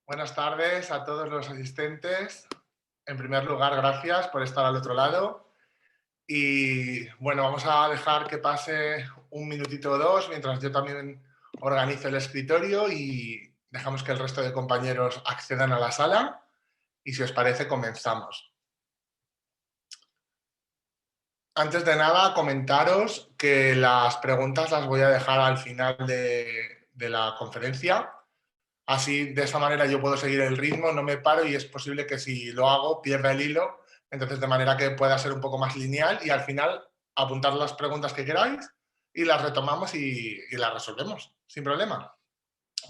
Buenas tardes a todos los asistentes. En primer lugar, gracias por estar al otro lado. Y bueno, vamos a dejar que pase un minutito o dos mientras yo también organizo el escritorio y dejamos que el resto de compañeros accedan a la sala. Y si os parece, comenzamos. Antes de nada, comentaros que las preguntas las voy a dejar al final de la conferencia. Así, de esa manera yo puedo seguir el ritmo, no me paro y es posible que si lo hago pierda el hilo. Entonces, de manera que pueda ser un poco más lineal y al final apuntar las preguntas que queráis y las retomamos y las resolvemos, sin problema.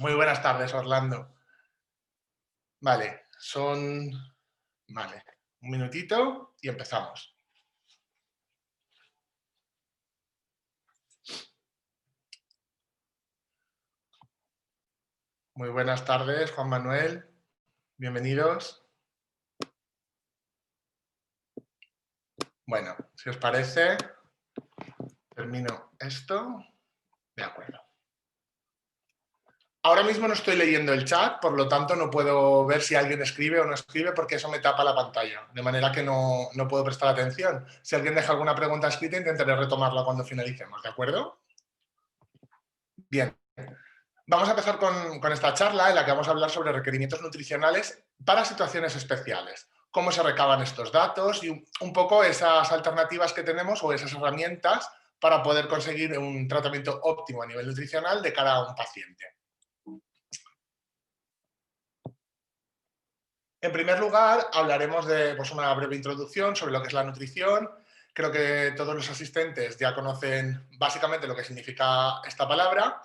Muy buenas tardes, Orlando. Vale, Vale, un minutito y empezamos. Muy buenas tardes, Juan Manuel. Bienvenidos. Bueno, si os parece, termino esto. De acuerdo. Ahora mismo no estoy leyendo el chat, por lo tanto no puedo ver si alguien escribe o no escribe porque eso me tapa la pantalla, de manera que no puedo prestar atención. Si alguien deja alguna pregunta escrita, intentaré retomarla cuando finalicemos, ¿de acuerdo? Bien. Vamos a empezar con esta charla en la que vamos a hablar sobre requerimientos nutricionales para situaciones especiales. Cómo se recaban estos datos y un poco esas alternativas que tenemos o esas herramientas para poder conseguir un tratamiento óptimo a nivel nutricional de cara a un paciente. En primer lugar, hablaremos de una breve introducción sobre lo que es la nutrición. Creo que todos los asistentes ya conocen básicamente lo que significa esta palabra,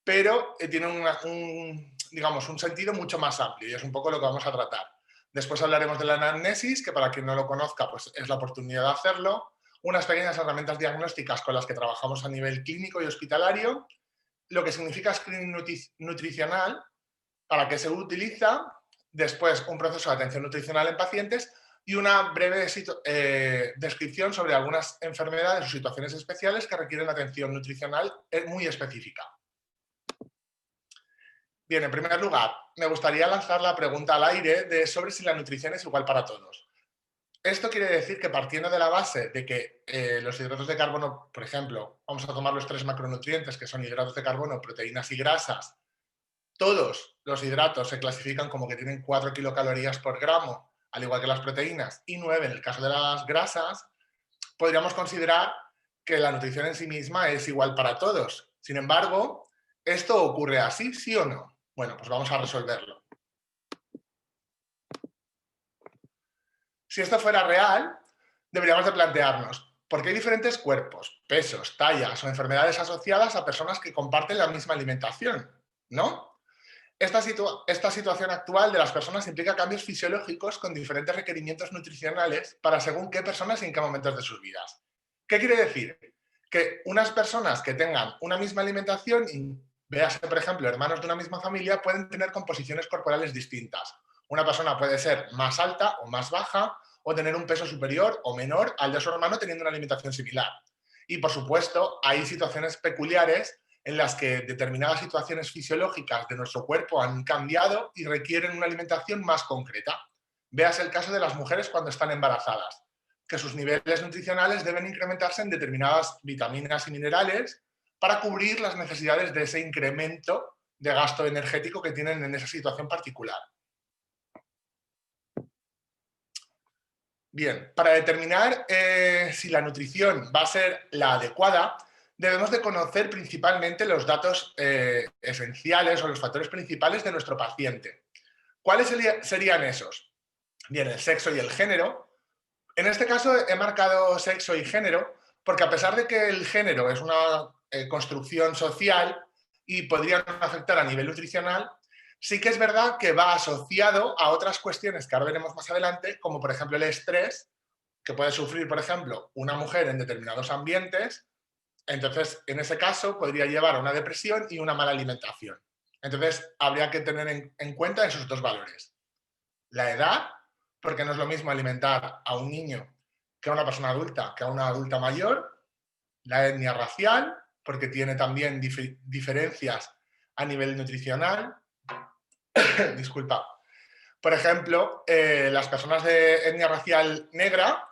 pero tiene digamos, un sentido mucho más amplio y es un poco lo que vamos a tratar. Después hablaremos de la anamnesis, que para quien no lo conozca, pues es la oportunidad de hacerlo. Unas pequeñas herramientas diagnósticas con las que trabajamos a nivel clínico y hospitalario. Lo que significa screening nutricional, para qué se utiliza. Después, un proceso de atención nutricional en pacientes y una breve descripción sobre algunas enfermedades o situaciones especiales que requieren atención nutricional muy específica. Bien, en primer lugar, me gustaría lanzar la pregunta al aire sobre si la nutrición es igual para todos. Esto quiere decir que partiendo de la base de que los hidratos de carbono, por ejemplo, vamos a tomar los 3 macronutrientes que son hidratos de carbono, proteínas y grasas. Todos los hidratos se clasifican como que tienen 4 kilocalorías por gramo, al igual que las proteínas, y 9 en el caso de las grasas. Podríamos considerar que la nutrición en sí misma es igual para todos. Sin embargo, ¿esto ocurre así, sí o no? Bueno, pues vamos a resolverlo. Si esto fuera real, deberíamos de plantearnos por qué hay diferentes cuerpos, pesos, tallas o enfermedades asociadas a personas que comparten la misma alimentación, ¿no? Esta situación actual de las personas implica cambios fisiológicos con diferentes requerimientos nutricionales para según qué personas y en qué momentos de sus vidas. ¿Qué quiere decir? Que unas personas que tengan una misma alimentación, y véase por ejemplo hermanos de una misma familia, pueden tener composiciones corporales distintas. Una persona puede ser más alta o más baja o tener un peso superior o menor al de su hermano teniendo una alimentación similar. Y por supuesto hay situaciones peculiares en las que determinadas situaciones fisiológicas de nuestro cuerpo han cambiado y requieren una alimentación más concreta. Veas el caso de las mujeres cuando están embarazadas, que sus niveles nutricionales deben incrementarse en determinadas vitaminas y minerales para cubrir las necesidades de ese incremento de gasto energético que tienen en esa situación particular. Bien, para determinar si la nutrición va a ser la adecuada, debemos de conocer principalmente los datos esenciales o los factores principales de nuestro paciente. ¿Cuáles serían esos? Bien, el sexo y el género. En este caso he marcado sexo y género porque a pesar de que el género es una construcción social y podría afectar a nivel nutricional, sí que es verdad que va asociado a otras cuestiones que ahora veremos más adelante, como por ejemplo el estrés, que puede sufrir, por ejemplo, una mujer en determinados ambientes. Entonces, en ese caso, podría llevar a una depresión y una mala alimentación. Entonces, habría que tener en cuenta esos dos valores. La edad, porque no es lo mismo alimentar a un niño que a una persona adulta, que a una adulta mayor. La etnia racial, porque tiene también diferencias a nivel nutricional. Disculpa. Por ejemplo, las personas de etnia racial negra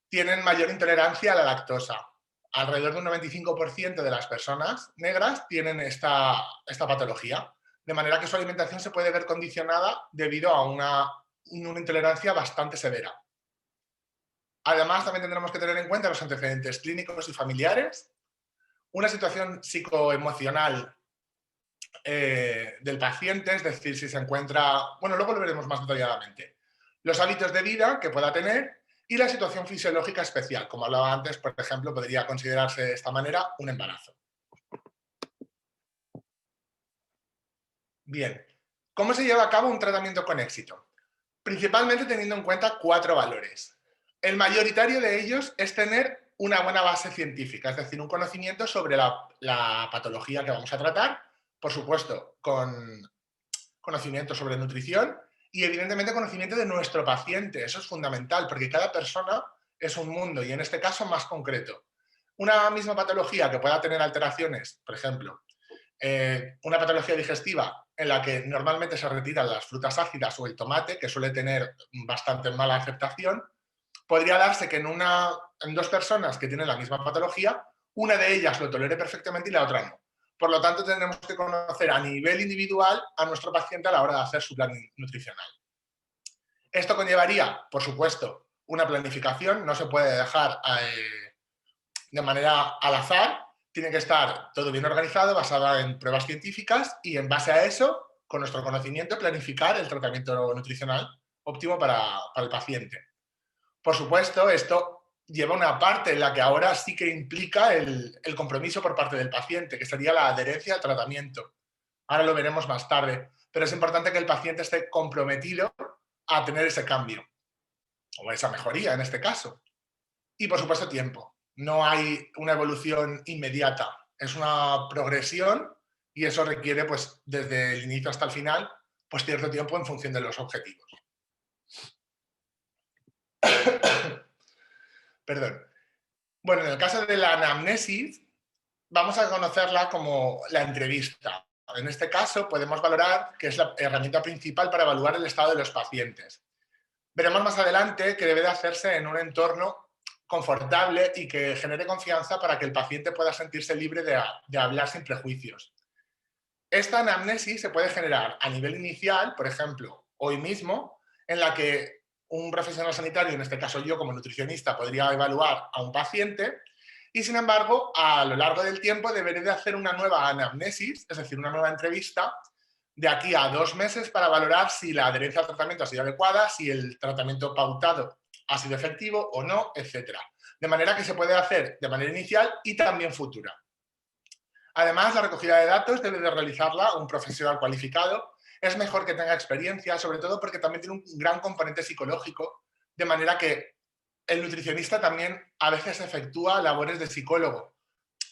tienen mayor intolerancia a la lactosa. Alrededor de un 95% de las personas negras tienen esta patología, de manera que su alimentación se puede ver condicionada debido a una intolerancia bastante severa. Además, también tendremos que tener en cuenta los antecedentes clínicos y familiares, una situación psicoemocional del paciente, es decir, si se encuentra, bueno, luego lo veremos más detalladamente, los hábitos de vida que pueda tener y la situación fisiológica especial. Como hablaba antes, por ejemplo, podría considerarse de esta manera un embarazo. Bien, ¿cómo se lleva a cabo un tratamiento con éxito? Principalmente teniendo en cuenta 4 valores. El mayoritario de ellos es tener una buena base científica, es decir, un conocimiento sobre la patología que vamos a tratar, por supuesto, con conocimiento sobre nutrición y evidentemente conocimiento de nuestro paciente. Eso es fundamental porque cada persona es un mundo y en este caso más concreto. Una misma patología que pueda tener alteraciones, por ejemplo, una patología digestiva en la que normalmente se retiran las frutas ácidas o el tomate, que suele tener bastante mala aceptación, podría darse que en 2 personas que tienen la misma patología, una de ellas lo tolere perfectamente y la otra no. Por lo tanto, tendremos que conocer a nivel individual a nuestro paciente a la hora de hacer su plan nutricional. Esto conllevaría, por supuesto, una planificación, no se puede dejar de manera al azar, tiene que estar todo bien organizado, basada en pruebas científicas y en base a eso, con nuestro conocimiento, planificar el tratamiento nutricional óptimo para el paciente. Por supuesto, esto lleva una parte en la que ahora sí que implica el compromiso por parte del paciente, que sería la adherencia al tratamiento. Ahora lo veremos más tarde, pero es importante que el paciente esté comprometido a tener ese cambio, o esa mejoría en este caso. Y por supuesto tiempo. No hay una evolución inmediata, es una progresión y eso requiere, pues, desde el inicio hasta el final, pues cierto tiempo en función de los objetivos. Perdón. Bueno, en el caso de la anamnesis, vamos a conocerla como la entrevista. En este caso, podemos valorar que es la herramienta principal para evaluar el estado de los pacientes. Veremos más adelante que debe de hacerse en un entorno confortable y que genere confianza para que el paciente pueda sentirse libre de hablar sin prejuicios. Esta anamnesis se puede generar a nivel inicial, por ejemplo, hoy mismo, en la que un profesional sanitario, en este caso yo como nutricionista, podría evaluar a un paciente y, sin embargo, a lo largo del tiempo deberé de hacer una nueva anamnesis, es decir, una nueva entrevista, de aquí a 2 meses para valorar si la adherencia al tratamiento ha sido adecuada, si el tratamiento pautado ha sido efectivo o no, etc. De manera que se puede hacer de manera inicial y también futura. Además, la recogida de datos debe de realizarla un profesional cualificado. Es mejor que tenga experiencia, sobre todo porque también tiene un gran componente psicológico, de manera que el nutricionista también a veces efectúa labores de psicólogo.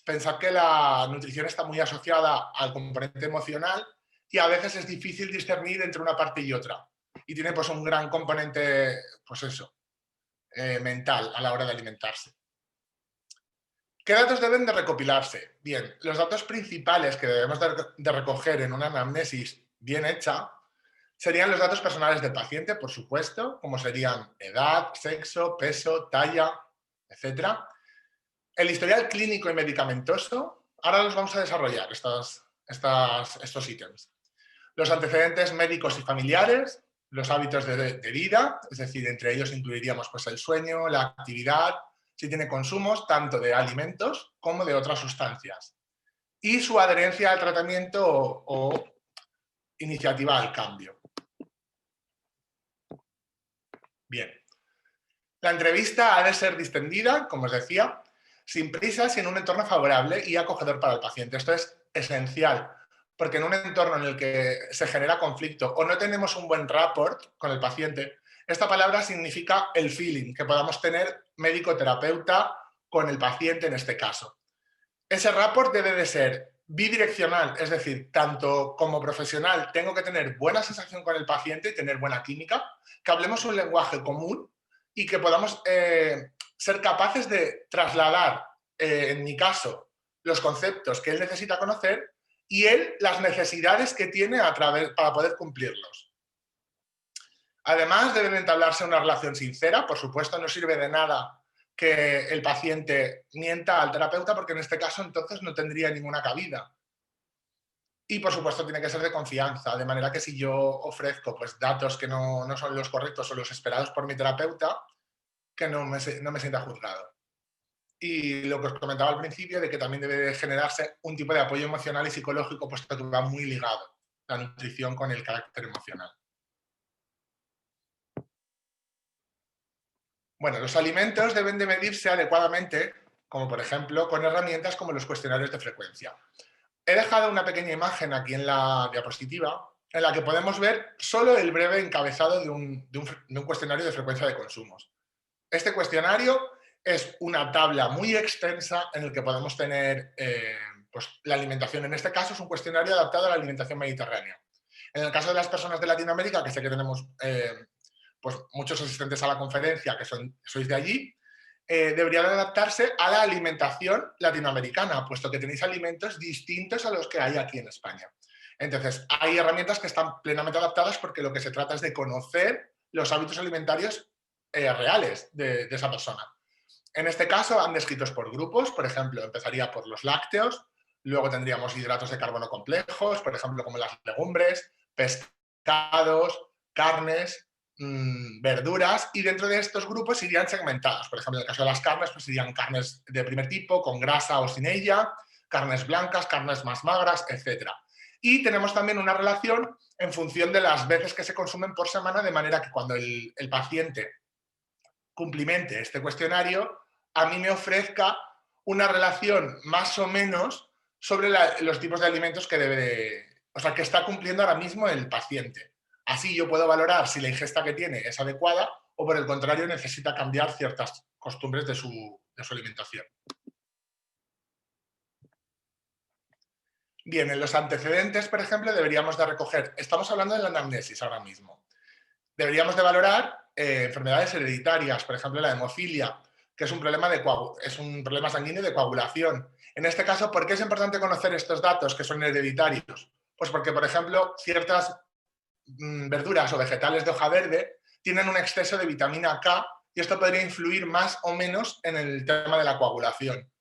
Pensad que la nutrición está muy asociada al componente emocional y a veces es difícil discernir entre una parte y otra. Y tiene, pues, un gran componente, pues eso, mental a la hora de alimentarse. ¿Qué datos deben de recopilarse? Bien, los datos principales que debemos de recoger en una anamnesis bien hecha serían los datos personales del paciente, por supuesto, como serían edad, sexo, peso, talla, etc. El historial clínico y medicamentoso, ahora los vamos a desarrollar, estos ítems. Los antecedentes médicos y familiares, los hábitos de vida, es decir, entre ellos incluiríamos, pues, el sueño, la actividad, si tiene consumos tanto de alimentos como de otras sustancias. Y su adherencia al tratamiento o iniciativa al cambio. Bien. La entrevista ha de ser distendida, como os decía, sin prisas y en un entorno favorable y acogedor para el paciente. Esto es esencial, porque en un entorno en el que se genera conflicto o no tenemos un buen rapport con el paciente, esta palabra significa el feeling que podamos tener médico-terapeuta con el paciente en este caso. Ese rapport debe de ser bidireccional, es decir, tanto como profesional tengo que tener buena sensación con el paciente y tener buena química, que hablemos un lenguaje común y que podamos ser capaces de trasladar, en mi caso, los conceptos que él necesita conocer y él las necesidades que tiene para poder cumplirlos. Además, deben entablarse una relación sincera. Por supuesto, no sirve de nada que el paciente mienta al terapeuta, porque en este caso entonces no tendría ninguna cabida. Y por supuesto tiene que ser de confianza, de manera que si yo ofrezco pues, datos que no son los correctos o los esperados por mi terapeuta, que no me sienta juzgado. Y lo que os comentaba al principio, de que también debe generarse un tipo de apoyo emocional y psicológico, puesto que va muy ligado la nutrición con el carácter emocional. Bueno, los alimentos deben de medirse adecuadamente, como por ejemplo con herramientas como los cuestionarios de frecuencia. He dejado una pequeña imagen aquí en la diapositiva en la que podemos ver solo el breve encabezado de un cuestionario de frecuencia de consumos. Este cuestionario es una tabla muy extensa en el que podemos tener pues, la alimentación. En este caso es un cuestionario adaptado a la alimentación mediterránea. En el caso de las personas de Latinoamérica, que sé que tenemos pues, muchos asistentes a la conferencia que sois de allí, debería de adaptarse a la alimentación latinoamericana, puesto que tenéis alimentos distintos a los que hay aquí en España. Entonces, hay herramientas que están plenamente adaptadas porque lo que se trata es de conocer los hábitos alimentarios reales de esa persona. En este caso, van descritos por grupos. Por ejemplo, empezaría por los lácteos, luego tendríamos hidratos de carbono complejos, por ejemplo, como las legumbres, pescados, carnes, verduras, y dentro de estos grupos irían segmentados. Por ejemplo, en el caso de las carnes, pues irían carnes de primer tipo, con grasa o sin ella, carnes blancas, carnes más magras, etc. Y tenemos también una relación en función de las veces que se consumen por semana, de manera que cuando el paciente cumplimente este cuestionario, a mí me ofrezca una relación más o menos sobre los tipos de alimentos que que está cumpliendo ahora mismo el paciente. Así yo puedo valorar si la ingesta que tiene es adecuada o, por el contrario, necesita cambiar ciertas costumbres de su alimentación. Bien, en los antecedentes, por ejemplo, deberíamos de recoger, estamos hablando de la anamnesis ahora mismo, deberíamos de valorar enfermedades hereditarias, por ejemplo, la hemofilia, que es un problema sanguíneo de coagulación. En este caso, ¿por qué es importante conocer estos datos que son hereditarios? Pues porque, por ejemplo, ciertas verduras o vegetales de hoja verde tienen un exceso de vitamina K y esto podría influir más o menos en el tema de la coagulación.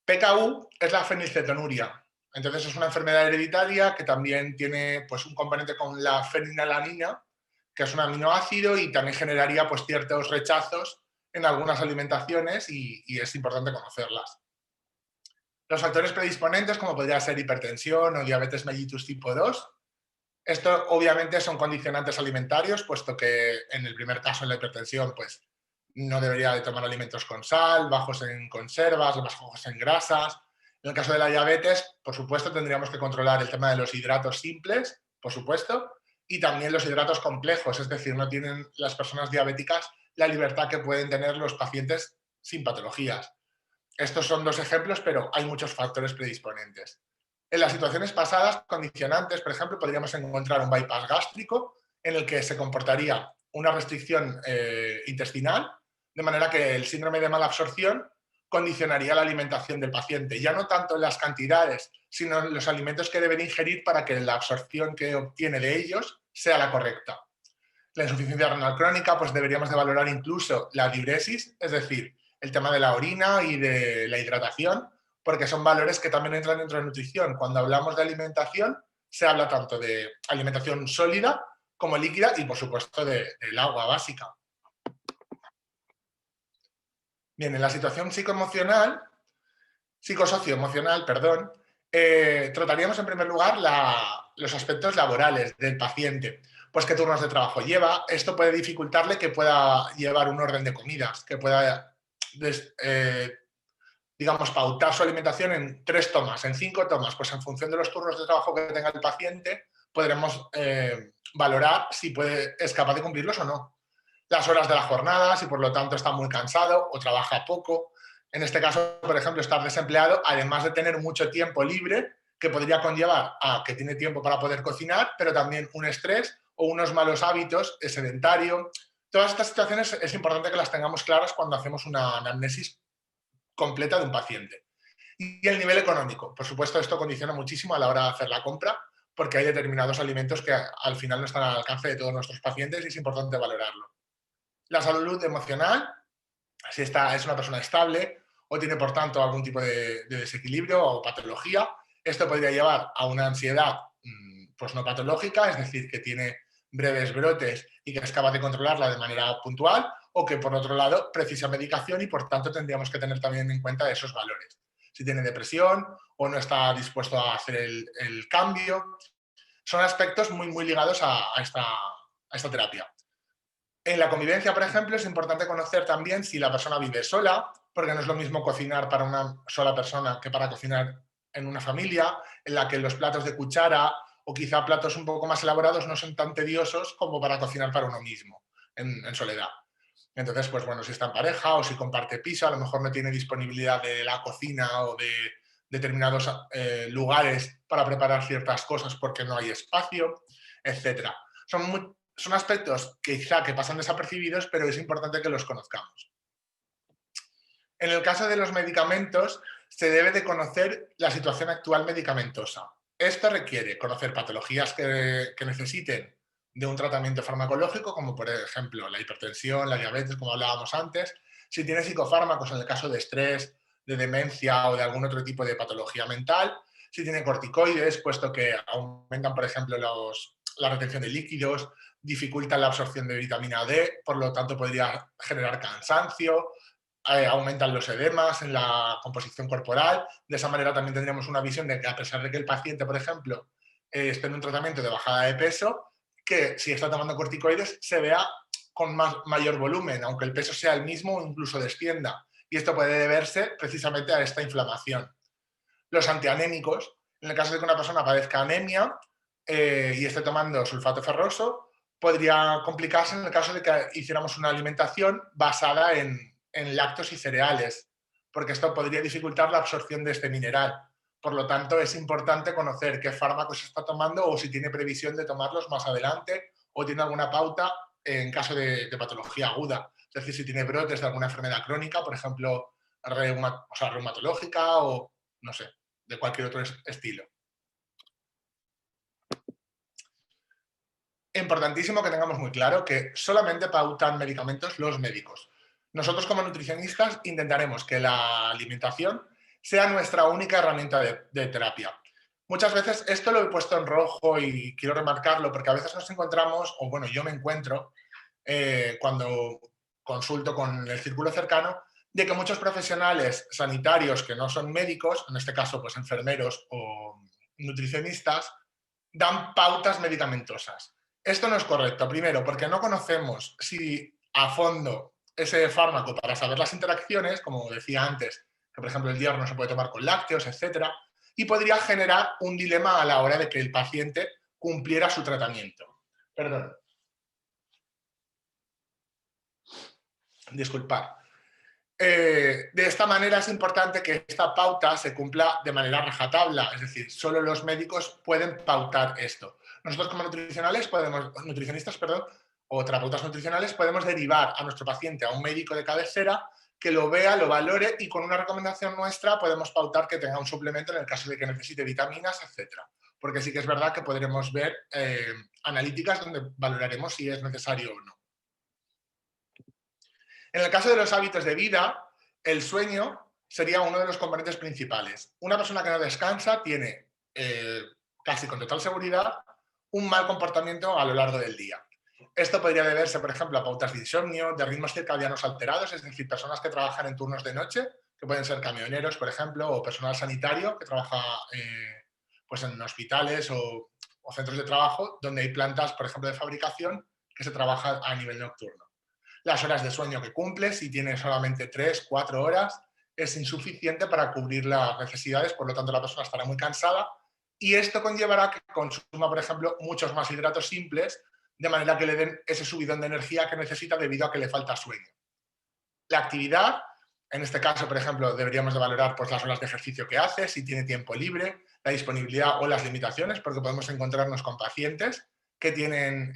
PKU es la fenilcetonuria. Entonces es una enfermedad hereditaria que también tiene pues, un componente con la fenilalanina, que es un aminoácido y también generaría pues, ciertos rechazos en algunas alimentaciones y es importante conocerlas. Los factores predisponentes, como podría ser hipertensión o diabetes mellitus tipo 2, esto obviamente son condicionantes alimentarios, puesto que en el primer caso, en la hipertensión, pues no debería de tomar alimentos con sal, bajos en conservas, bajos en grasas. En el caso de la diabetes, por supuesto, tendríamos que controlar el tema de los hidratos simples, por supuesto, y también los hidratos complejos, es decir, no tienen las personas diabéticas la libertad que pueden tener los pacientes sin patologías. Estos son dos ejemplos, pero hay muchos factores predisponentes. En las situaciones pasadas, condicionantes, por ejemplo, podríamos encontrar un bypass gástrico en el que se comportaría una restricción intestinal, de manera que el síndrome de mala absorción condicionaría la alimentación del paciente, ya no tanto en las cantidades, sino en los alimentos que deben ingerir para que la absorción que obtiene de ellos sea la correcta. La insuficiencia renal crónica, pues deberíamos de valorar incluso la diuresis, es decir, el tema de la orina y de la hidratación, porque son valores que también entran dentro de nutrición. Cuando hablamos de alimentación, se habla tanto de alimentación sólida como líquida y, por supuesto, del agua básica. Bien, en la situación psicosocioemocional, perdón, trataríamos en primer lugar los aspectos laborales del paciente. Pues qué turnos de trabajo lleva. Esto puede dificultarle que pueda llevar un orden de comidas, que pueda, digamos, pautar su alimentación en 3 tomas, en 5 tomas. Pues en función de los turnos de trabajo que tenga el paciente, podremos valorar si es capaz de cumplirlos o no. Las horas de la jornada, si por lo tanto está muy cansado o trabaja poco. En este caso, por ejemplo, estar desempleado, además de tener mucho tiempo libre, que podría conllevar a que tiene tiempo para poder cocinar, pero también un estrés o unos malos hábitos, sedentario. Todas estas situaciones es importante que las tengamos claras cuando hacemos una anamnesis completa de un paciente. Y el nivel económico. Por supuesto, esto condiciona muchísimo a la hora de hacer la compra, porque hay determinados alimentos que al final no están al alcance de todos nuestros pacientes y es importante valorarlo. La salud emocional, si es una persona estable o tiene, por tanto, algún tipo de desequilibrio o patología, esto podría llevar a una ansiedad pues no patológica, es decir, que tiene breves brotes y que es capaz de controlarla de manera puntual, o que, por otro lado, precisa medicación y, por tanto, tendríamos que tener también en cuenta esos valores. Si tiene depresión o no está dispuesto a hacer el cambio, son aspectos muy, muy ligados a esta terapia. En la convivencia, por ejemplo, es importante conocer también si la persona vive sola, porque no es lo mismo cocinar para una sola persona que para cocinar en una familia, en la que los platos de cuchara o quizá platos un poco más elaborados no son tan tediosos como para cocinar para uno mismo, en soledad. Entonces, pues bueno, si está en pareja o si comparte piso, a lo mejor no tiene disponibilidad de la cocina o de determinados lugares para preparar ciertas cosas porque no hay espacio, etc. Son aspectos quizá que pasan desapercibidos, pero es importante que los conozcamos. En el caso de los medicamentos, se debe de conocer la situación actual medicamentosa. Esto requiere conocer patologías que necesiten de un tratamiento farmacológico, como por ejemplo la hipertensión, la diabetes, como hablábamos antes, si tiene psicofármacos en el caso de estrés, de demencia o de algún otro tipo de patología mental, si tiene corticoides, puesto que aumentan, por ejemplo, la retención de líquidos, dificultan la absorción de vitamina D, por lo tanto podría generar cansancio, aumentan los edemas en la composición corporal. De esa manera también tendríamos una visión de que, a pesar de que el paciente, por ejemplo, esté en un tratamiento de bajada de peso, que si está tomando corticoides se vea con mayor volumen, aunque el peso sea el mismo o incluso descienda. Y esto puede deberse precisamente a esta inflamación. Los antianémicos, en el caso de que una persona padezca anemia y esté tomando sulfato ferroso, podría complicarse en el caso de que hiciéramos una alimentación basada en lácteos y cereales, porque esto podría dificultar la absorción de este mineral. Por lo tanto, es importante conocer qué fármacos está tomando o si tiene previsión de tomarlos más adelante o tiene alguna pauta en caso de patología aguda. Es decir, si tiene brotes de alguna enfermedad crónica, por ejemplo, reumatológica o, no sé, de cualquier otro estilo. Importantísimo que tengamos muy claro que solamente pautan medicamentos los médicos. Nosotros, como nutricionistas, intentaremos que la alimentación sea nuestra única herramienta de terapia. Muchas veces esto lo he puesto en rojo y quiero remarcarlo porque a veces nos encontramos, o bueno, yo me encuentro cuando consulto con el círculo cercano, de que muchos profesionales sanitarios que no son médicos, en este caso pues enfermeros o nutricionistas, dan pautas medicamentosas. Esto no es correcto, primero, porque no conocemos si a fondo ese fármaco para saber las interacciones, como decía antes, que por ejemplo el hierro no se puede tomar con lácteos, etcétera, y podría generar un dilema a la hora de que el paciente cumpliera su tratamiento. Perdón. Disculpad. De esta manera es importante que esta pauta se cumpla de manera rajatabla, es decir, solo los médicos pueden pautar esto. Nosotros como nutricionistas o terapeutas nutricionales podemos derivar a nuestro paciente a un médico de cabecera que lo vea, lo valore y con una recomendación nuestra podemos pautar que tenga un suplemento en el caso de que necesite vitaminas, etcétera. Porque sí que es verdad que podremos ver analíticas donde valoraremos si es necesario o no. En el caso de los hábitos de vida, el sueño sería uno de los componentes principales. Una persona que no descansa tiene, casi con total seguridad, un mal comportamiento a lo largo del día. Esto podría deberse, por ejemplo, a pautas de insomnio, de ritmos circadianos alterados, es decir, personas que trabajan en turnos de noche, que pueden ser camioneros, por ejemplo, o personal sanitario que trabaja pues en hospitales o centros de trabajo donde hay plantas, por ejemplo, de fabricación que se trabaja a nivel nocturno. Las horas de sueño que cumple, si tiene solamente 3, 4 horas, es insuficiente para cubrir las necesidades, por lo tanto la persona estará muy cansada y esto conllevará que consuma, por ejemplo, muchos más hidratos simples, de manera que le den ese subidón de energía que necesita debido a que le falta sueño. La actividad, en este caso, por ejemplo, deberíamos de valorar pues, las horas de ejercicio que hace, si tiene tiempo libre, la disponibilidad o las limitaciones, porque podemos encontrarnos con pacientes que tienen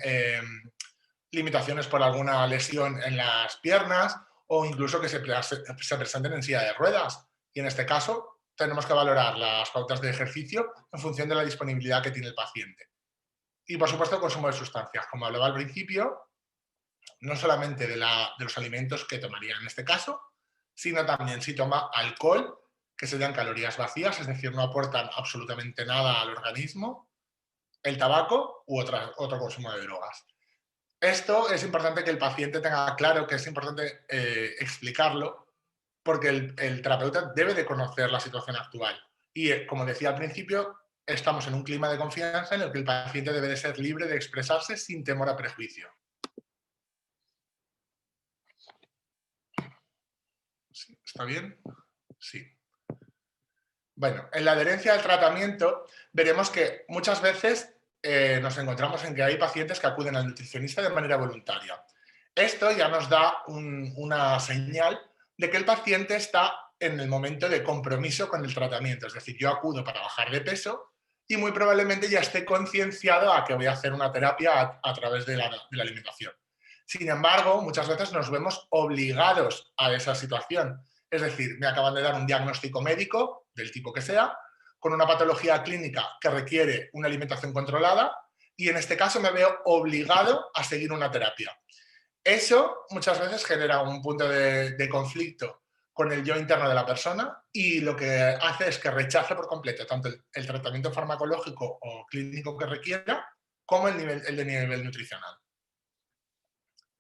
limitaciones por alguna lesión en las piernas o incluso que se presenten en silla de ruedas. Y en este caso tenemos que valorar las pautas de ejercicio en función de la disponibilidad que tiene el paciente. Y, por supuesto, el consumo de sustancias. Como hablaba al principio, no solamente de los alimentos que tomaría en este caso, sino también si toma alcohol, que serían calorías vacías, es decir, no aportan absolutamente nada al organismo, el tabaco u otro consumo de drogas. Esto es importante que el paciente tenga claro, que es importante explicarlo, porque el terapeuta debe de conocer la situación actual. Y, como decía al principio, estamos en un clima de confianza en el que el paciente debe de ser libre de expresarse sin temor a prejuicio. ¿Sí? ¿Está bien? Sí. Bueno, en la adherencia al tratamiento veremos que muchas veces nos encontramos en que hay pacientes que acuden al nutricionista de manera voluntaria. Esto ya nos da una señal de que el paciente está en el momento de compromiso con el tratamiento. Es decir, yo acudo para bajar de peso y muy probablemente ya esté concienciado a que voy a hacer una terapia a través de la alimentación. Sin embargo, muchas veces nos vemos obligados a esa situación. Es decir, me acaban de dar un diagnóstico médico, del tipo que sea, con una patología clínica que requiere una alimentación controlada y en este caso me veo obligado a seguir una terapia. Eso muchas veces genera un punto de conflicto con el yo interno de la persona y lo que hace es que rechace por completo tanto el tratamiento farmacológico o clínico que requiera como el de nivel nutricional.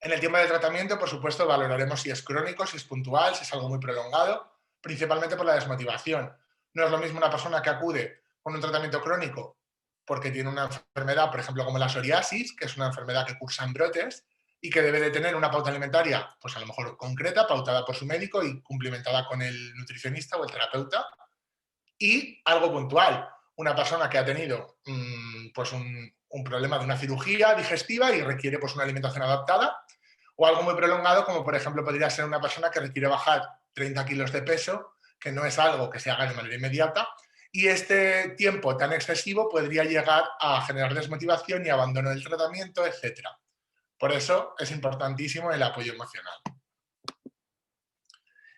En el tiempo del tratamiento, por supuesto, valoraremos si es crónico, si es puntual, si es algo muy prolongado, principalmente por la desmotivación. No es lo mismo una persona que acude con un tratamiento crónico porque tiene una enfermedad, por ejemplo, como la psoriasis, que es una enfermedad que cursa en brotes y que debe de tener una pauta alimentaria, pues a lo mejor concreta, pautada por su médico y cumplimentada con el nutricionista o el terapeuta, y algo puntual. Una persona que ha tenido pues un problema de una cirugía digestiva y requiere pues, una alimentación adaptada, o algo muy prolongado, como por ejemplo podría ser una persona que requiere bajar 30 kilos de peso, que no es algo que se haga de manera inmediata, y este tiempo tan excesivo podría llegar a generar desmotivación y abandono del tratamiento, etc. Por eso es importantísimo el apoyo emocional.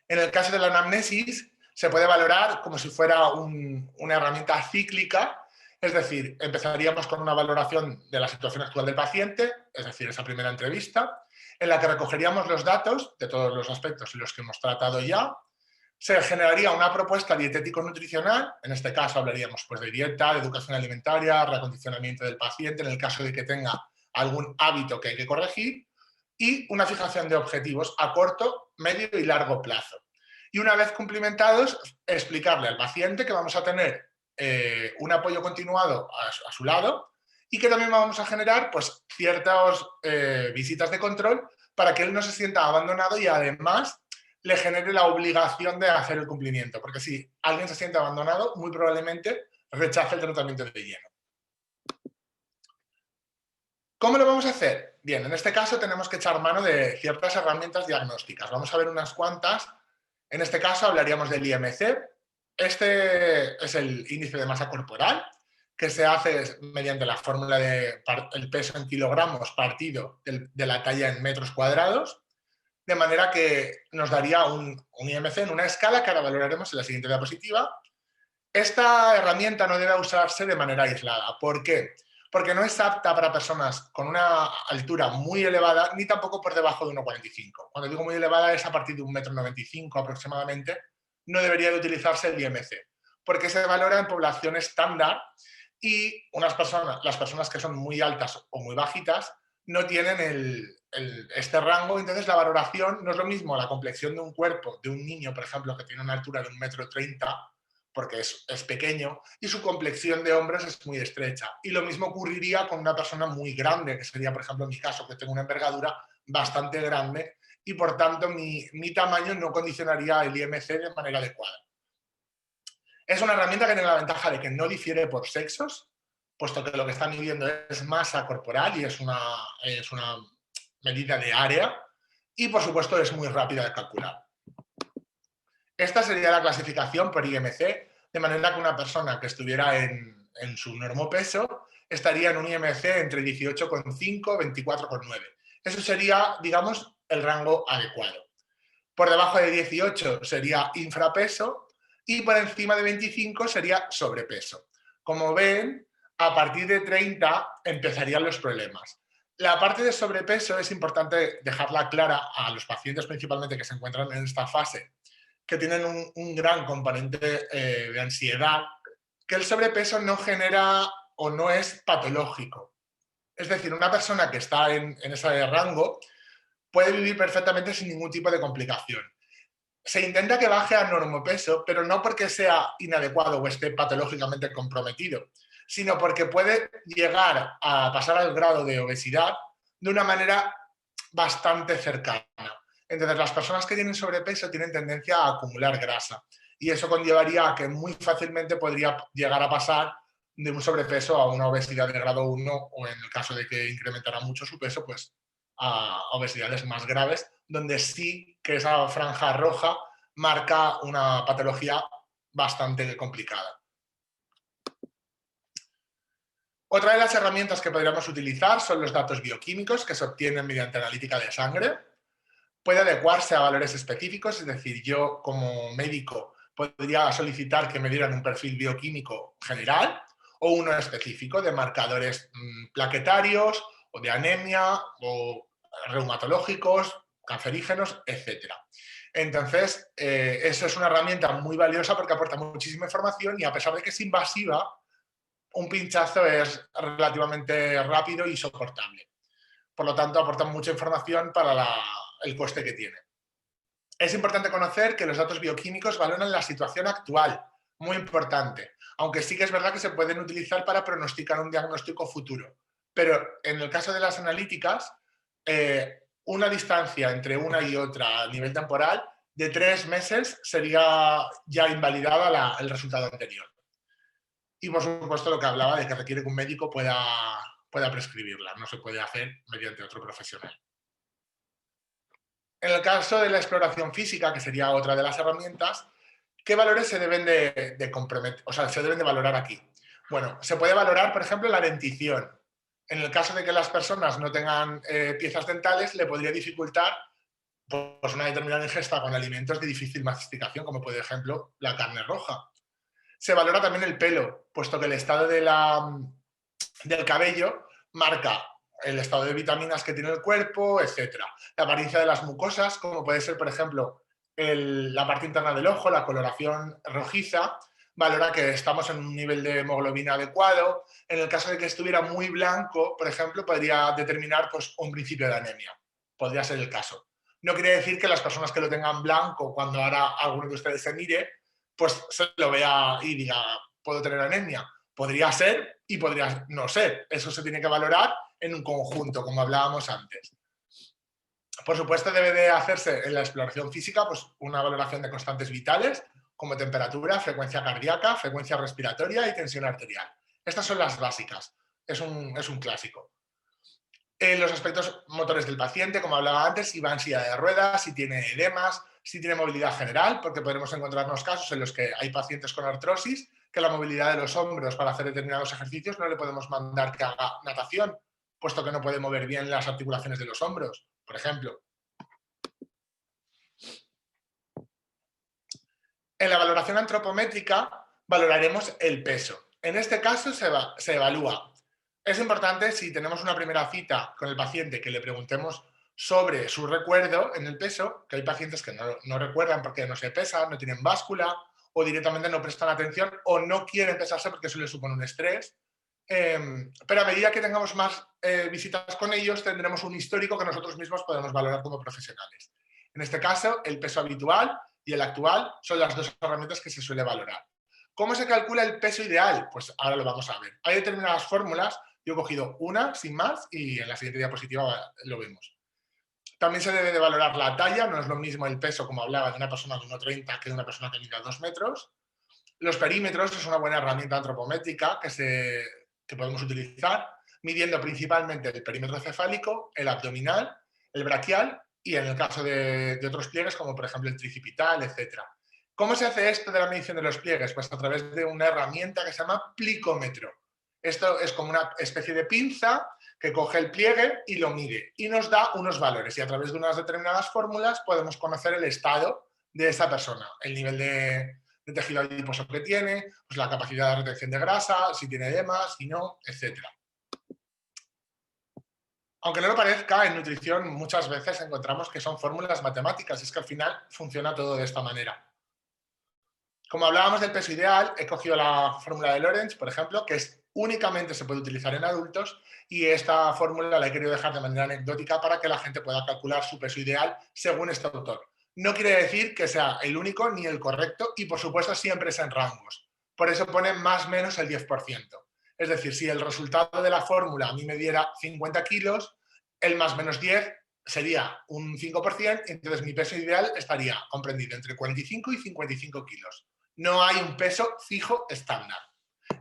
En el caso de la anamnesis, se puede valorar como si fuera una herramienta cíclica, es decir, empezaríamos con una valoración de la situación actual del paciente, es decir, esa primera entrevista, en la que recogeríamos los datos de todos los aspectos en los que hemos tratado ya, se generaría una propuesta dietético-nutricional, en este caso hablaríamos pues, de dieta, de educación alimentaria, reacondicionamiento del paciente, en el caso de que tenga algún hábito que hay que corregir, y una fijación de objetivos a corto, medio y largo plazo. Y una vez cumplimentados, explicarle al paciente que vamos a tener un apoyo continuado a su lado y que también vamos a generar pues, ciertas visitas de control para que él no se sienta abandonado y además le genere la obligación de hacer el cumplimiento. Porque si alguien se siente abandonado, muy probablemente rechace el tratamiento de lleno. ¿Cómo lo vamos a hacer? Bien, en este caso tenemos que echar mano de ciertas herramientas diagnósticas. Vamos a ver unas cuantas. En este caso hablaríamos del IMC. Este es el índice de masa corporal, que se hace mediante la fórmula del peso en kilogramos partido de la talla en metros cuadrados, de manera que nos daría un IMC en una escala que ahora valoraremos en la siguiente diapositiva. Esta herramienta no debe usarse de manera aislada. ¿Por qué? Porque no es apta para personas con una altura muy elevada ni tampoco por debajo de 1,45. Cuando digo muy elevada es a partir de 1,95 m aproximadamente. No debería de utilizarse el IMC, porque se valora en población estándar y las personas que son muy altas o muy bajitas no tienen este rango, entonces la valoración no es lo mismo la complexión de un cuerpo de un niño, por ejemplo, que tiene una altura de 1,30 m, porque es pequeño, y su complexión de hombros es muy estrecha. Y lo mismo ocurriría con una persona muy grande, que sería, por ejemplo, mi caso, que tengo una envergadura bastante grande, y por tanto mi tamaño no condicionaría el IMC de manera adecuada. Es una herramienta que tiene la ventaja de que no difiere por sexos, puesto que lo que está midiendo es masa corporal y es una medida de área, y por supuesto es muy rápida de calcular. Esta sería la clasificación por IMC, de manera que una persona que estuviera en su normopeso estaría en un IMC entre 18,5 y 24,9. Eso sería, digamos, el rango adecuado. Por debajo de 18 sería infrapeso y por encima de 25 sería sobrepeso. Como ven, a partir de 30 empezarían los problemas. La parte de sobrepeso es importante dejarla clara a los pacientes principalmente que se encuentran en esta fase, que tienen un gran componente de ansiedad, que el sobrepeso no genera o no es patológico. Es decir, una persona que está en ese rango puede vivir perfectamente sin ningún tipo de complicación. Se intenta que baje a normopeso, pero no porque sea inadecuado o esté patológicamente comprometido, sino porque puede llegar a pasar al grado de obesidad de una manera bastante cercana. Entonces, las personas que tienen sobrepeso tienen tendencia a acumular grasa y eso conllevaría a que muy fácilmente podría llegar a pasar de un sobrepeso a una obesidad de grado 1 o en el caso de que incrementara mucho su peso, pues a obesidades más graves, donde sí que esa franja roja marca una patología bastante complicada. Otra de las herramientas que podríamos utilizar son los datos bioquímicos que se obtienen mediante analítica de sangre. Puede adecuarse a valores específicos, es decir, yo como médico podría solicitar que me dieran un perfil bioquímico general o uno específico de marcadores plaquetarios o de anemia o reumatológicos, cancerígenos, etc. Entonces, eso es una herramienta muy valiosa porque aporta muchísima información y a pesar de que es invasiva, un pinchazo es relativamente rápido y soportable. Por lo tanto, aporta mucha información para el coste que tiene. Es importante conocer que los datos bioquímicos valoran la situación actual, muy importante, aunque sí que es verdad que se pueden utilizar para pronosticar un diagnóstico futuro. Pero en el caso de las analíticas, una distancia entre una y otra a nivel temporal de 3 meses sería ya invalidada el resultado anterior. Y por supuesto lo que hablaba de que requiere que un médico pueda prescribirla, no se puede hacer mediante otro profesional. En el caso de la exploración física, que sería otra de las herramientas, ¿qué valores se deben de comprometer? O sea, se deben de valorar aquí. Bueno, se puede valorar, por ejemplo, la dentición. En el caso de que las personas no tengan piezas dentales, le podría dificultar pues, una determinada ingesta con alimentos de difícil masticación, como por ejemplo la carne roja. Se valora también el pelo, puesto que el estado del cabello marca el estado de vitaminas que tiene el cuerpo, etc. La apariencia de las mucosas, como puede ser, por ejemplo, la parte interna del ojo, la coloración rojiza, valora que estamos en un nivel de hemoglobina adecuado. En el caso de que estuviera muy blanco, por ejemplo, podría determinar pues, un principio de anemia. Podría ser el caso. No quiere decir que las personas que lo tengan blanco, cuando ahora alguno de ustedes se mire, pues se lo vea y diga, puedo tener anemia. Podría ser y podría no ser. Eso se tiene que valorar en un conjunto, como hablábamos antes. Por supuesto, debe de hacerse en la exploración física pues, una valoración de constantes vitales, como temperatura, frecuencia cardíaca, frecuencia respiratoria y tensión arterial. Estas son las básicas. Es un clásico. Los aspectos motores del paciente, como hablaba antes, si va en silla de ruedas, si tiene edemas, si tiene movilidad general, porque podremos encontrarnos casos en los que hay pacientes con artrosis que la movilidad de los hombros para hacer determinados ejercicios no le podemos mandar que haga natación, puesto que no puede mover bien las articulaciones de los hombros, por ejemplo. En la valoración antropométrica valoraremos el peso. En este caso se evalúa. Es importante, si tenemos una primera cita con el paciente, que le preguntemos sobre su recuerdo en el peso, que hay pacientes que no recuerdan porque no se pesan, no tienen báscula, o directamente no prestan atención, o no quieren pesarse porque eso les supone un estrés. Pero a medida que tengamos más visitas con ellos, tendremos un histórico que nosotros mismos podemos valorar como profesionales. En este caso, el peso habitual y el actual son las dos herramientas que se suele valorar. ¿Cómo se calcula el peso ideal? Pues ahora lo vamos a ver. Hay determinadas fórmulas. Yo he cogido una, sin más, y en la siguiente diapositiva lo vemos. También se debe de valorar la talla, no es lo mismo el peso, como hablaba, de una persona de 1,30 que de una persona que mide 2 metros. Los perímetros es una buena herramienta antropométrica que podemos utilizar, midiendo principalmente el perímetro cefálico, el abdominal, el braquial y en el caso de otros pliegues, como por ejemplo el tricipital, etc. ¿Cómo se hace esto de la medición de los pliegues? Pues a través de una herramienta que se llama plicómetro. Esto es como una especie de pinza que coge el pliegue y lo mide y nos da unos valores y a través de unas determinadas fórmulas podemos conocer el estado de esa persona, el nivel de tejido adiposo que tiene, pues la capacidad de retención de grasa, si tiene edemas, si no, etc. Aunque no lo parezca, en nutrición muchas veces encontramos que son fórmulas matemáticas, y es que al final funciona todo de esta manera. Como hablábamos del peso ideal, he cogido la fórmula de Lorentz, por ejemplo, que únicamente se puede utilizar en adultos, y esta fórmula la he querido dejar de manera anecdótica para que la gente pueda calcular su peso ideal según este autor. No quiere decir que sea el único ni el correcto, y por supuesto siempre es en rangos. Por eso pone más o menos el 10%. Es decir, si el resultado de la fórmula a mí me diera 50 kilos, el más menos 10 sería un 5%, y entonces mi peso ideal estaría comprendido entre 45 y 55 kilos. No hay un peso fijo estándar.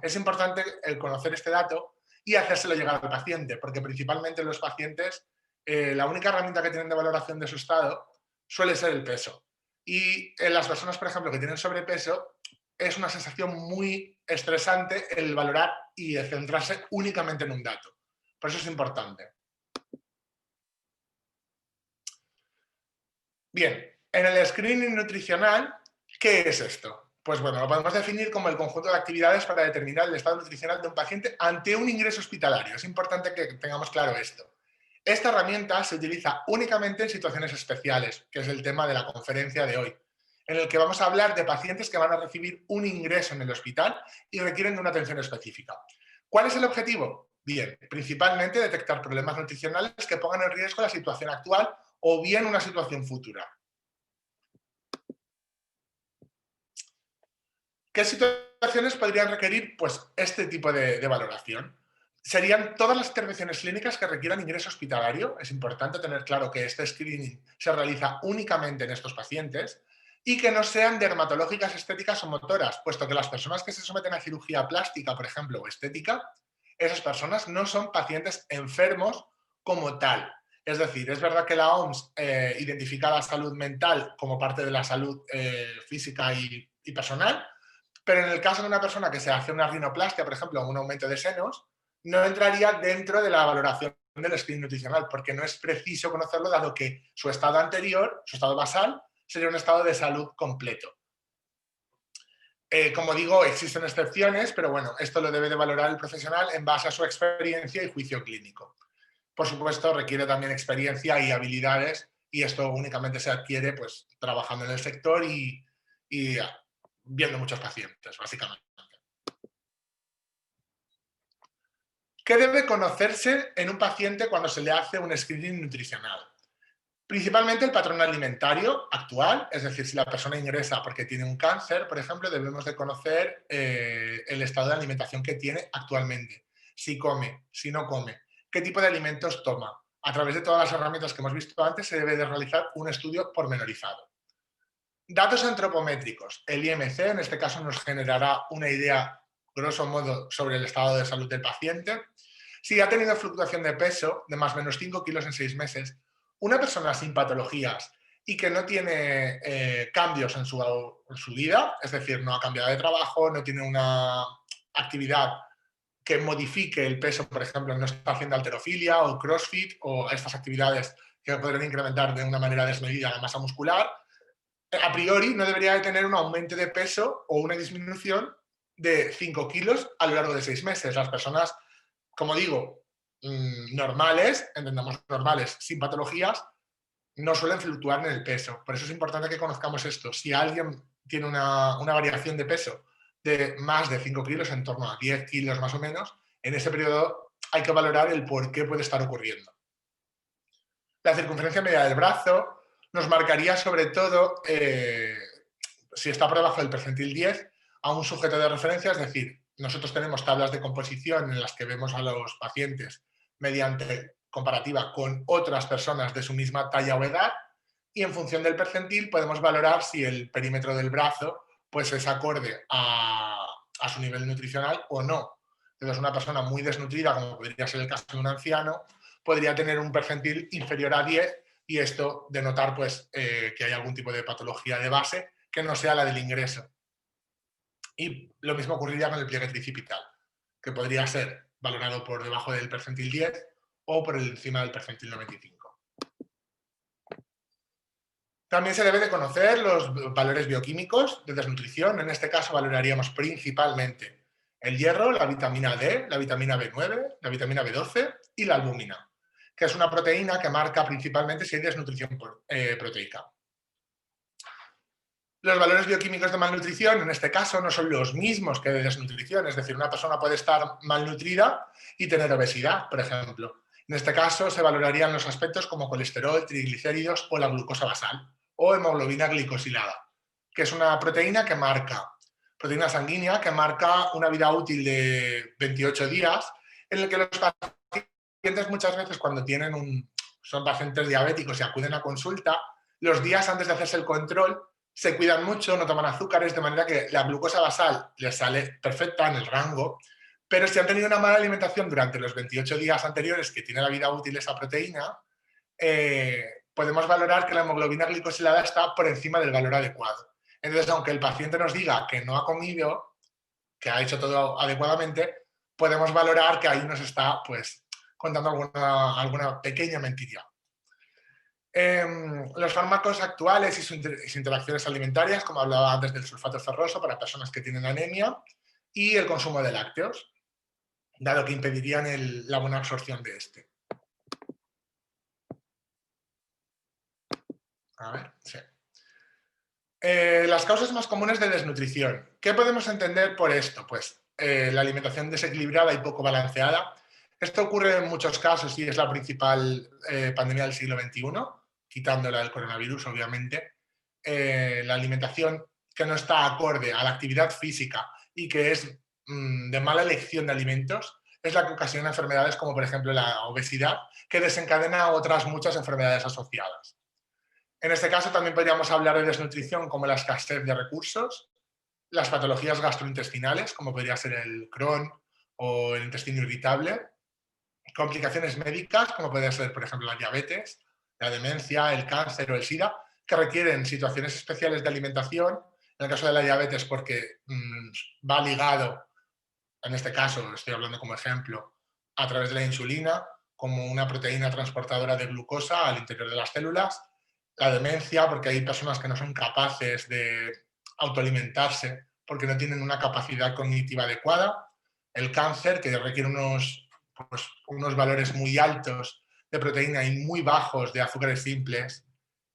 Es importante el conocer este dato y hacérselo llegar al paciente, porque principalmente los pacientes, la única herramienta que tienen de valoración de su estado suele ser el peso. Y en las personas, por ejemplo, que tienen sobrepeso, es una sensación muy estresante el valorar y el centrarse únicamente en un dato. Por eso es importante. Bien, en el screening nutricional, ¿qué es esto? Pues bueno, lo podemos definir como el conjunto de actividades para determinar el estado nutricional de un paciente ante un ingreso hospitalario. Es importante que tengamos claro esto. Esta herramienta se utiliza únicamente en situaciones especiales, que es el tema de la conferencia de hoy, en el que vamos a hablar de pacientes que van a recibir un ingreso en el hospital y requieren de una atención específica. ¿Cuál es el objetivo? Bien, principalmente detectar problemas nutricionales que pongan en riesgo la situación actual o bien una situación futura. ¿Qué situaciones podrían requerir pues, este tipo de valoración? Serían todas las intervenciones clínicas que requieran ingreso hospitalario. Es importante tener claro que este screening se realiza únicamente en estos pacientes y que no sean dermatológicas, estéticas o motoras, puesto que las personas que se someten a cirugía plástica, por ejemplo, o estética, esas personas no son pacientes enfermos como tal. Es decir, es verdad que la OMS identifica la salud mental como parte de la salud física y personal, pero en el caso de una persona que se hace una rinoplastia, por ejemplo, un aumento de senos, no entraría dentro de la valoración del screening nutricional, porque no es preciso conocerlo, dado que su estado anterior, su estado basal, sería un estado de salud completo. Como digo, existen excepciones, pero bueno, esto lo debe de valorar el profesional en base a su experiencia y juicio clínico. Por supuesto, requiere también experiencia y habilidades, y esto únicamente se adquiere pues, trabajando en el sector y viendo muchos pacientes, básicamente. ¿Qué debe conocerse en un paciente cuando se le hace un screening nutricional? Principalmente el patrón alimentario actual, es decir, si la persona ingresa porque tiene un cáncer, por ejemplo, debemos de conocer el estado de alimentación que tiene actualmente. Si come, si no come, qué tipo de alimentos toma. A través de todas las herramientas que hemos visto antes, se debe de realizar un estudio pormenorizado. Datos antropométricos. El IMC, en este caso, nos generará una idea, grosso modo, sobre el estado de salud del paciente. Si ha tenido fluctuación de peso de más o menos 5 kilos en 6 meses, una persona sin patologías y que no tiene cambios en su vida, es decir, no ha cambiado de trabajo, no tiene una actividad que modifique el peso, por ejemplo, no está haciendo halterofilia o crossfit o estas actividades que podrían incrementar de una manera desmedida la masa muscular, a priori no debería de tener un aumento de peso o una disminución de 5 kilos a lo largo de 6 meses. Las personas, como digo, normales, entendamos normales, sin patologías, no suelen fluctuar en el peso. Por eso es importante que conozcamos esto. Si alguien tiene una variación de peso de más de 5 kilos, en torno a 10 kilos más o menos, en ese periodo hay que valorar el por qué puede estar ocurriendo. La circunferencia media del brazo nos marcaría sobre todo, si está por debajo del percentil 10, a un sujeto de referencia, es decir, nosotros tenemos tablas de composición en las que vemos a los pacientes mediante comparativa con otras personas de su misma talla o edad, y en función del percentil podemos valorar si el perímetro del brazo pues, es acorde a su nivel nutricional o no. Entonces, una persona muy desnutrida, como podría ser el caso de un anciano, podría tener un percentil inferior a 10, y esto denotar pues, que hay algún tipo de patología de base que no sea la del ingreso. Y lo mismo ocurriría con el pliegue tricipital, que podría ser valorado por debajo del percentil 10 o por encima del percentil 95. También se debe de conocer los valores bioquímicos de desnutrición. En este caso valoraríamos principalmente el hierro, la vitamina D, la vitamina B9, la vitamina B12 y la albúmina, que es una proteína que marca principalmente si hay desnutrición proteica. Los valores bioquímicos de malnutrición, en este caso, no son los mismos que de desnutrición. Es decir, una persona puede estar malnutrida y tener obesidad, por ejemplo. En este caso, se valorarían los aspectos como colesterol, triglicéridos o la glucosa basal o hemoglobina glicosilada, que es una proteína proteína sanguínea que marca una vida útil de 28 días, en el que los pacientes muchas veces cuando son pacientes diabéticos y acuden a consulta, los días antes de hacerse el control se cuidan mucho, no toman azúcares, de manera que la glucosa basal les sale perfecta en el rango, pero si han tenido una mala alimentación durante los 28 días anteriores que tiene la vida útil esa proteína, podemos valorar que la hemoglobina glicosilada está por encima del valor adecuado. Entonces, aunque el paciente nos diga que no ha comido, que ha hecho todo adecuadamente, podemos valorar que ahí nos está pues, contando alguna pequeña mentira. Los fármacos actuales y sus interacciones alimentarias, como hablaba antes del sulfato ferroso para personas que tienen anemia, y el consumo de lácteos, dado que impedirían la buena absorción de este. A ver, sí. Las causas más comunes de desnutrición. ¿Qué podemos entender por esto? Pues la alimentación desequilibrada y poco balanceada. Esto ocurre en muchos casos y es la principal pandemia del siglo XXI, quitándola del coronavirus, obviamente. La alimentación que no está acorde a la actividad física y que es de mala elección de alimentos es la que ocasiona enfermedades como, por ejemplo, la obesidad, que desencadena otras muchas enfermedades asociadas. En este caso también podríamos hablar de desnutrición como la escasez de recursos, las patologías gastrointestinales, como podría ser el Crohn o el intestino irritable, complicaciones médicas, como podría ser, por ejemplo, la diabetes, la demencia, el cáncer o el SIDA, que requieren situaciones especiales de alimentación. En el caso de la diabetes, porque va ligado, en este caso, estoy hablando como ejemplo, a través de la insulina, como una proteína transportadora de glucosa al interior de las células. La demencia, porque hay personas que no son capaces de autoalimentarse porque no tienen una capacidad cognitiva adecuada. El cáncer, que requiere unos valores muy altos de proteína y muy bajos de azúcares simples,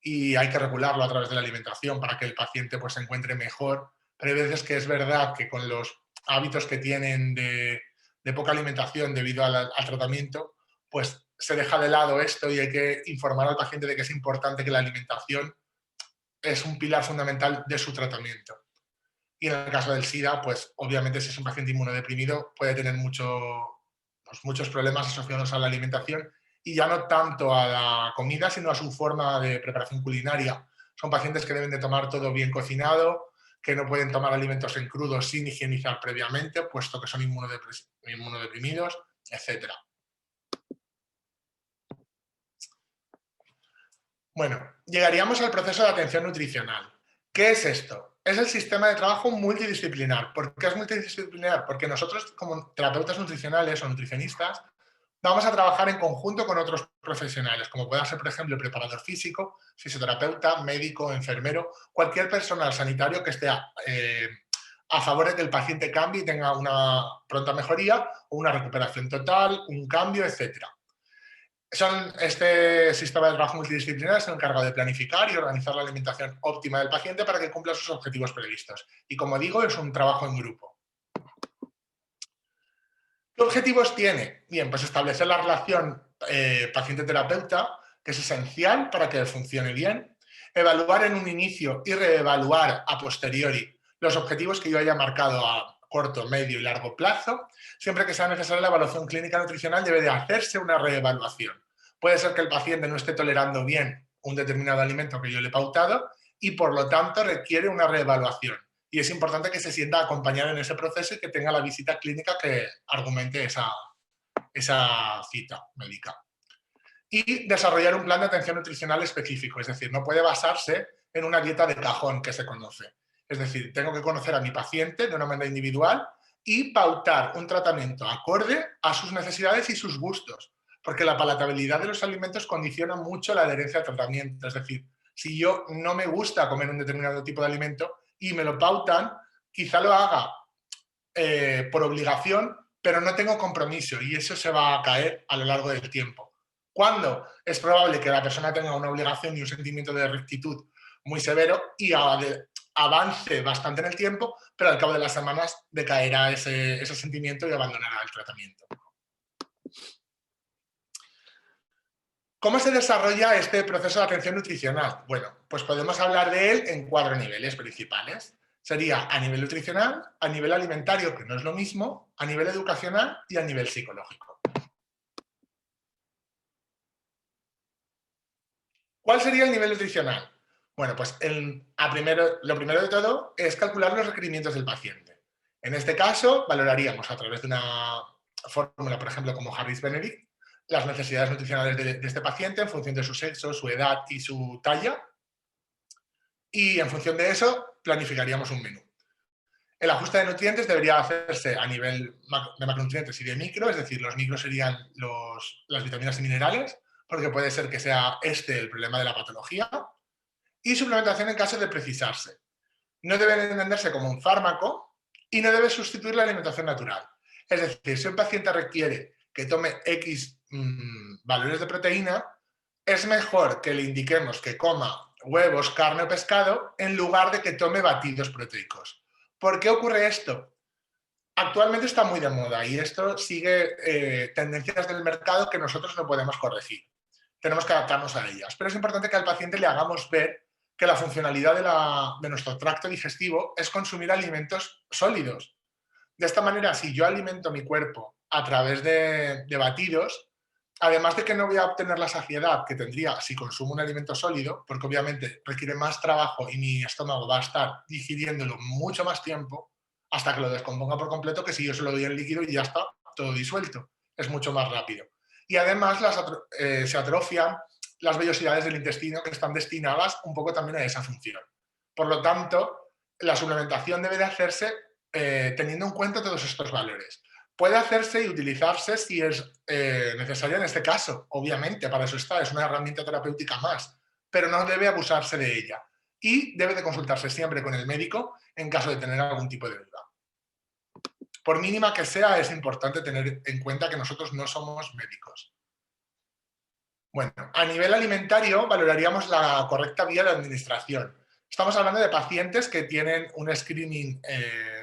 y hay que regularlo a través de la alimentación para que el paciente pues, se encuentre mejor. Pero hay veces que es verdad que con los hábitos que tienen de poca alimentación debido al tratamiento, pues se deja de lado esto y hay que informar al paciente de que es importante que la alimentación es un pilar fundamental de su tratamiento. Y en el caso del SIDA, pues obviamente si es un paciente inmunodeprimido puede tener muchos problemas asociados a la alimentación y ya no tanto a la comida, sino a su forma de preparación culinaria. Son pacientes que deben de tomar todo bien cocinado, que no pueden tomar alimentos en crudo sin higienizar previamente, puesto que son inmunodeprimidos, etc. Bueno, llegaríamos al proceso de atención nutricional. ¿Qué es esto? Es el sistema de trabajo multidisciplinar. ¿Por qué es multidisciplinar? Porque nosotros, como terapeutas nutricionales o nutricionistas, vamos a trabajar en conjunto con otros profesionales, como pueda ser, por ejemplo, el preparador físico, fisioterapeuta, médico, enfermero, cualquier personal sanitario que esté a favor de que el paciente cambie y tenga una pronta mejoría o una recuperación total, un cambio, etcétera. Este sistema de trabajo multidisciplinar se encarga de planificar y organizar la alimentación óptima del paciente para que cumpla sus objetivos previstos. Y como digo, es un trabajo en grupo. ¿Qué objetivos tiene? Bien, pues establecer la relación paciente-terapeuta, que es esencial para que funcione bien, evaluar en un inicio y reevaluar a posteriori los objetivos que yo haya marcado a corto, medio y largo plazo. Siempre que sea necesaria la evaluación clínica nutricional debe de hacerse una reevaluación. Puede ser que el paciente no esté tolerando bien un determinado alimento que yo le he pautado y por lo tanto requiere una reevaluación. Y es importante que se sienta acompañado en ese proceso y que tenga la visita clínica que argumente esa cita médica. Y desarrollar un plan de atención nutricional específico, es decir, no puede basarse en una dieta de cajón que se conoce. Es decir, tengo que conocer a mi paciente de una manera individual y pautar un tratamiento acorde a sus necesidades y sus gustos, porque la palatabilidad de los alimentos condiciona mucho la adherencia al tratamiento. Es decir, Si yo no me gusta comer un determinado tipo de alimento y me lo pautan, quizá lo haga por obligación, pero no tengo compromiso y eso se va a caer a lo largo del tiempo. Cuando es probable que la persona tenga una obligación y un sentimiento de rectitud muy severo y avance bastante en el tiempo, pero al cabo de las semanas decaerá ese sentimiento y abandonará el tratamiento. ¿Cómo se desarrolla este proceso de atención nutricional? Bueno, pues podemos hablar de él en 4 niveles principales. Sería a nivel nutricional, a nivel alimentario, que no es lo mismo, a nivel educacional y a nivel psicológico. ¿Cuál sería el nivel nutricional? Bueno, pues lo primero de todo es calcular los requerimientos del paciente. En este caso, valoraríamos a través de una fórmula, por ejemplo, como Harris-Benedict, las necesidades nutricionales de este paciente en función de su sexo, su edad y su talla. Y en función de eso, planificaríamos un menú. El ajuste de nutrientes debería hacerse a nivel de macronutrientes y de micro, es decir, los micros serían las vitaminas y minerales, porque puede ser que sea el problema de la patología, y suplementación en caso de precisarse. No debe entenderse como un fármaco y no debe sustituir la alimentación natural. Es decir, si un paciente requiere que tome X valores de proteína, es mejor que le indiquemos que coma huevos, carne o pescado en lugar de que tome batidos proteicos. ¿Por qué ocurre esto? Actualmente está muy de moda y esto sigue tendencias del mercado que nosotros no podemos corregir. Tenemos que adaptarnos a ellas. Pero es importante que al paciente le hagamos ver que la funcionalidad de nuestro tracto digestivo es consumir alimentos sólidos. De esta manera, si yo alimento mi cuerpo a través de batidos, además de que no voy a obtener la saciedad que tendría si consumo un alimento sólido, porque obviamente requiere más trabajo y mi estómago va a estar digiriéndolo mucho más tiempo hasta que lo descomponga por completo, que si yo se lo doy en líquido y ya está todo disuelto. Es mucho más rápido. Y además se atrofian las vellosidades del intestino que están destinadas un poco también a esa función. Por lo tanto, la suplementación debe de hacerse teniendo en cuenta todos estos valores. Puede hacerse y utilizarse si es necesario en este caso, obviamente, para eso está, es una herramienta terapéutica más, pero no debe abusarse de ella y debe de consultarse siempre con el médico en caso de tener algún tipo de duda. Por mínima que sea, es importante tener en cuenta que nosotros no somos médicos. Bueno, a nivel alimentario valoraríamos la correcta vía de administración. Estamos hablando de pacientes que tienen un screening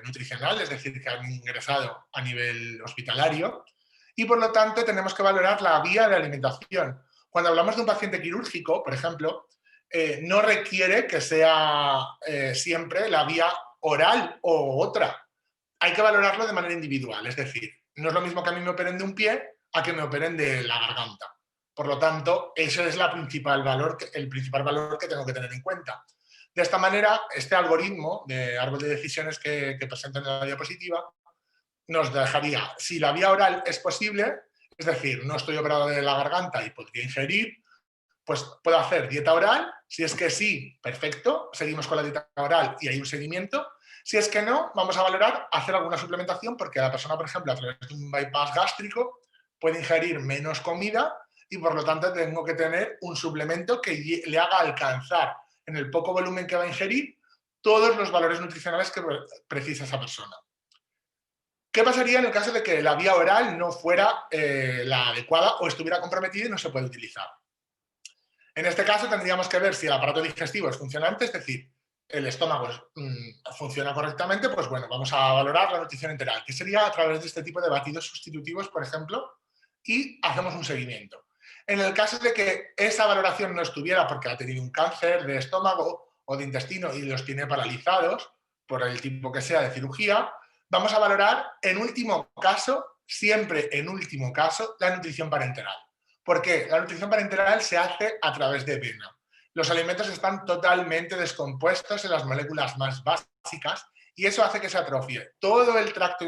nutricional, es decir, que han ingresado a nivel hospitalario y por lo tanto tenemos que valorar la vía de alimentación. Cuando hablamos de un paciente quirúrgico, por ejemplo, no requiere que sea siempre la vía oral o otra. Hay que valorarlo de manera individual, es decir, no es lo mismo que a mí me operen de un pie a que me operen de la garganta. Por lo tanto, ese es el principal valor que tengo que tener en cuenta. De esta manera, este algoritmo de árbol de decisiones que presento en la diapositiva nos dejaría, si la vía oral es posible, es decir, no estoy operado de la garganta y podría ingerir, pues puedo hacer dieta oral. Si es que sí, perfecto, seguimos con la dieta oral y hay un seguimiento. Si es que no, vamos a valorar hacer alguna suplementación porque la persona, por ejemplo, a través de un bypass gástrico puede ingerir menos comida y por lo tanto tengo que tener un suplemento que le haga alcanzar en el poco volumen que va a ingerir todos los valores nutricionales que precisa esa persona. ¿Qué pasaría en el caso de que la vía oral no fuera la adecuada o estuviera comprometida y no se puede utilizar? En este caso tendríamos que ver si el aparato digestivo es funcionante, es decir, el estómago funciona correctamente, pues bueno, vamos a valorar la nutrición enteral, que sería a través de este tipo de batidos sustitutivos, por ejemplo, y hacemos un seguimiento. En el caso de que esa valoración no estuviera porque ha tenido un cáncer de estómago o de intestino y los tiene paralizados, por el tipo que sea de cirugía, vamos a valorar en último caso, siempre en último caso, la nutrición parenteral. ¿Por qué? La nutrición parenteral se hace a través de vena. Los alimentos están totalmente descompuestos en las moléculas más básicas y eso hace que se atrofie todo el tracto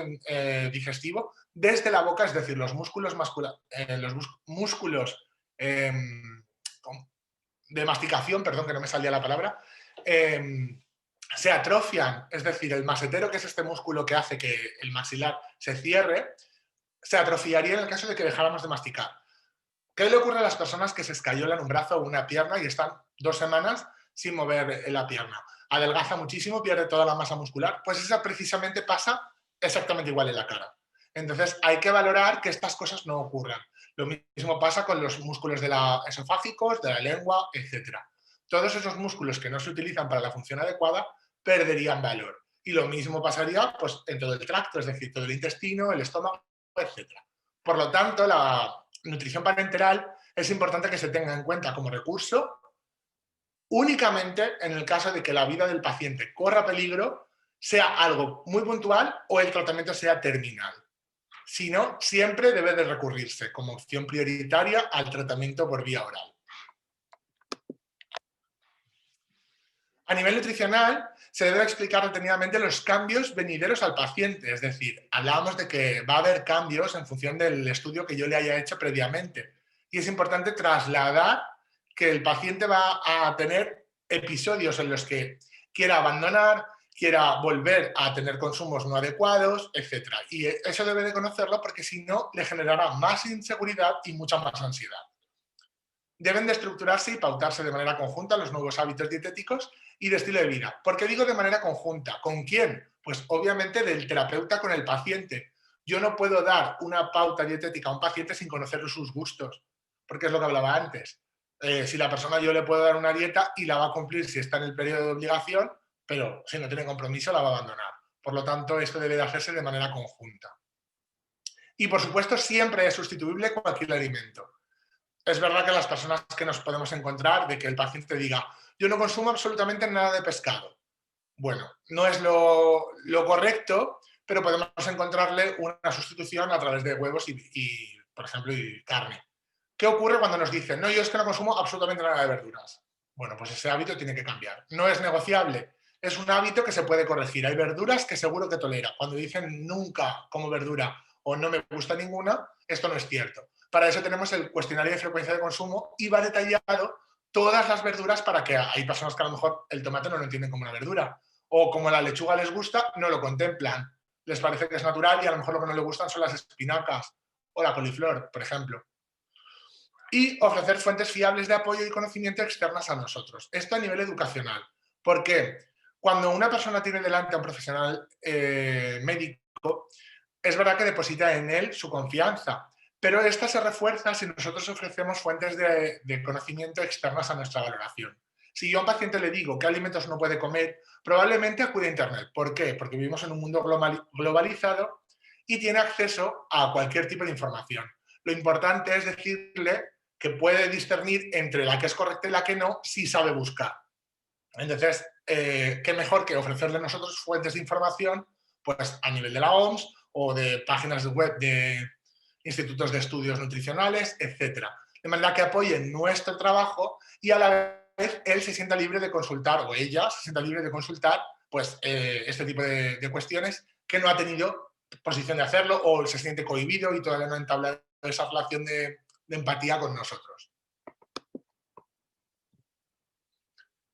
digestivo desde la boca, es decir, los músculos de masticación, perdón que no me salía la palabra, se atrofian, es decir, el masetero, que es este músculo que hace que el maxilar se cierre, se atrofiaría en el caso de que dejáramos de masticar. ¿Qué le ocurre a las personas que se escayolan un brazo o una pierna y están 2 semanas sin mover la pierna? Adelgaza muchísimo, pierde toda la masa muscular. Pues esa precisamente pasa exactamente igual en la cara. Entonces hay que valorar que estas cosas no ocurran. Lo mismo pasa con los músculos de la esofágicos, de la lengua, etcétera. Todos esos músculos que no se utilizan para la función adecuada perderían valor. Y lo mismo pasaría pues, en todo el tracto, es decir, todo el intestino, el estómago, etcétera. Por lo tanto, la nutrición parenteral es importante que se tenga en cuenta como recurso únicamente en el caso de que la vida del paciente corra peligro, sea algo muy puntual o el tratamiento sea terminal. Si no, siempre debe de recurrirse como opción prioritaria al tratamiento por vía oral. A nivel nutricional, se debe explicar detenidamente los cambios venideros al paciente, es decir, hablábamos de que va a haber cambios en función del estudio que yo le haya hecho previamente. Y es importante trasladar que el paciente va a tener episodios en los que quiera abandonar, quiera volver a tener consumos no adecuados, etc. Y eso debe de conocerlo porque si no, le generará más inseguridad y mucha más ansiedad. Deben de estructurarse y pautarse de manera conjunta los nuevos hábitos dietéticos y de estilo de vida. ¿Por qué digo de manera conjunta? ¿Con quién? Pues obviamente del terapeuta con el paciente. Yo no puedo dar una pauta dietética a un paciente sin conocer sus gustos, porque es lo que hablaba antes. Si la persona yo le puedo dar una dieta y la va a cumplir si está en el periodo de obligación, pero si no tiene compromiso la va a abandonar. Por lo tanto, esto debe de hacerse de manera conjunta. Y por supuesto, siempre es sustituible cualquier alimento. Es verdad que las personas que nos podemos encontrar, de que el paciente te diga, yo no consumo absolutamente nada de pescado. Bueno, no es lo correcto, pero podemos encontrarle una sustitución a través de huevos por ejemplo, y carne. ¿Qué ocurre cuando nos dicen, no, yo es que no consumo absolutamente nada de verduras? Bueno, pues ese hábito tiene que cambiar. No es negociable, es un hábito que se puede corregir. Hay verduras que seguro que tolera. Cuando dicen nunca como verdura o no me gusta ninguna, esto no es cierto. Para eso tenemos el cuestionario de frecuencia de consumo y va detallado todas las verduras para que hay personas que a lo mejor el tomate no lo entienden como una verdura o como la lechuga les gusta, no lo contemplan. Les parece que es natural y a lo mejor lo que no les gustan son las espinacas o la coliflor, por ejemplo. Y ofrecer fuentes fiables de apoyo y conocimiento externas a nosotros. Esto a nivel educacional. ¿Por qué? Cuando una persona tiene delante a un profesional médico, es verdad que deposita en él su confianza, pero esta se refuerza si nosotros ofrecemos fuentes de conocimiento externas a nuestra valoración. Si yo a un paciente le digo qué alimentos no puede comer, probablemente acude a Internet. ¿Por qué? Porque vivimos en un mundo globalizado y tiene acceso a cualquier tipo de información. Lo importante es decirle que puede discernir entre la que es correcta y la que no si sabe buscar. Entonces, qué mejor que ofrecerle nosotros fuentes de información pues, a nivel de la OMS o de páginas web de institutos de estudios nutricionales, etc. De manera que apoyen nuestro trabajo y a la vez él se sienta libre de consultar, o ella se sienta libre de consultar pues, este tipo de cuestiones que no ha tenido posición de hacerlo o se siente cohibido y todavía no ha entablado esa relación de empatía con nosotros.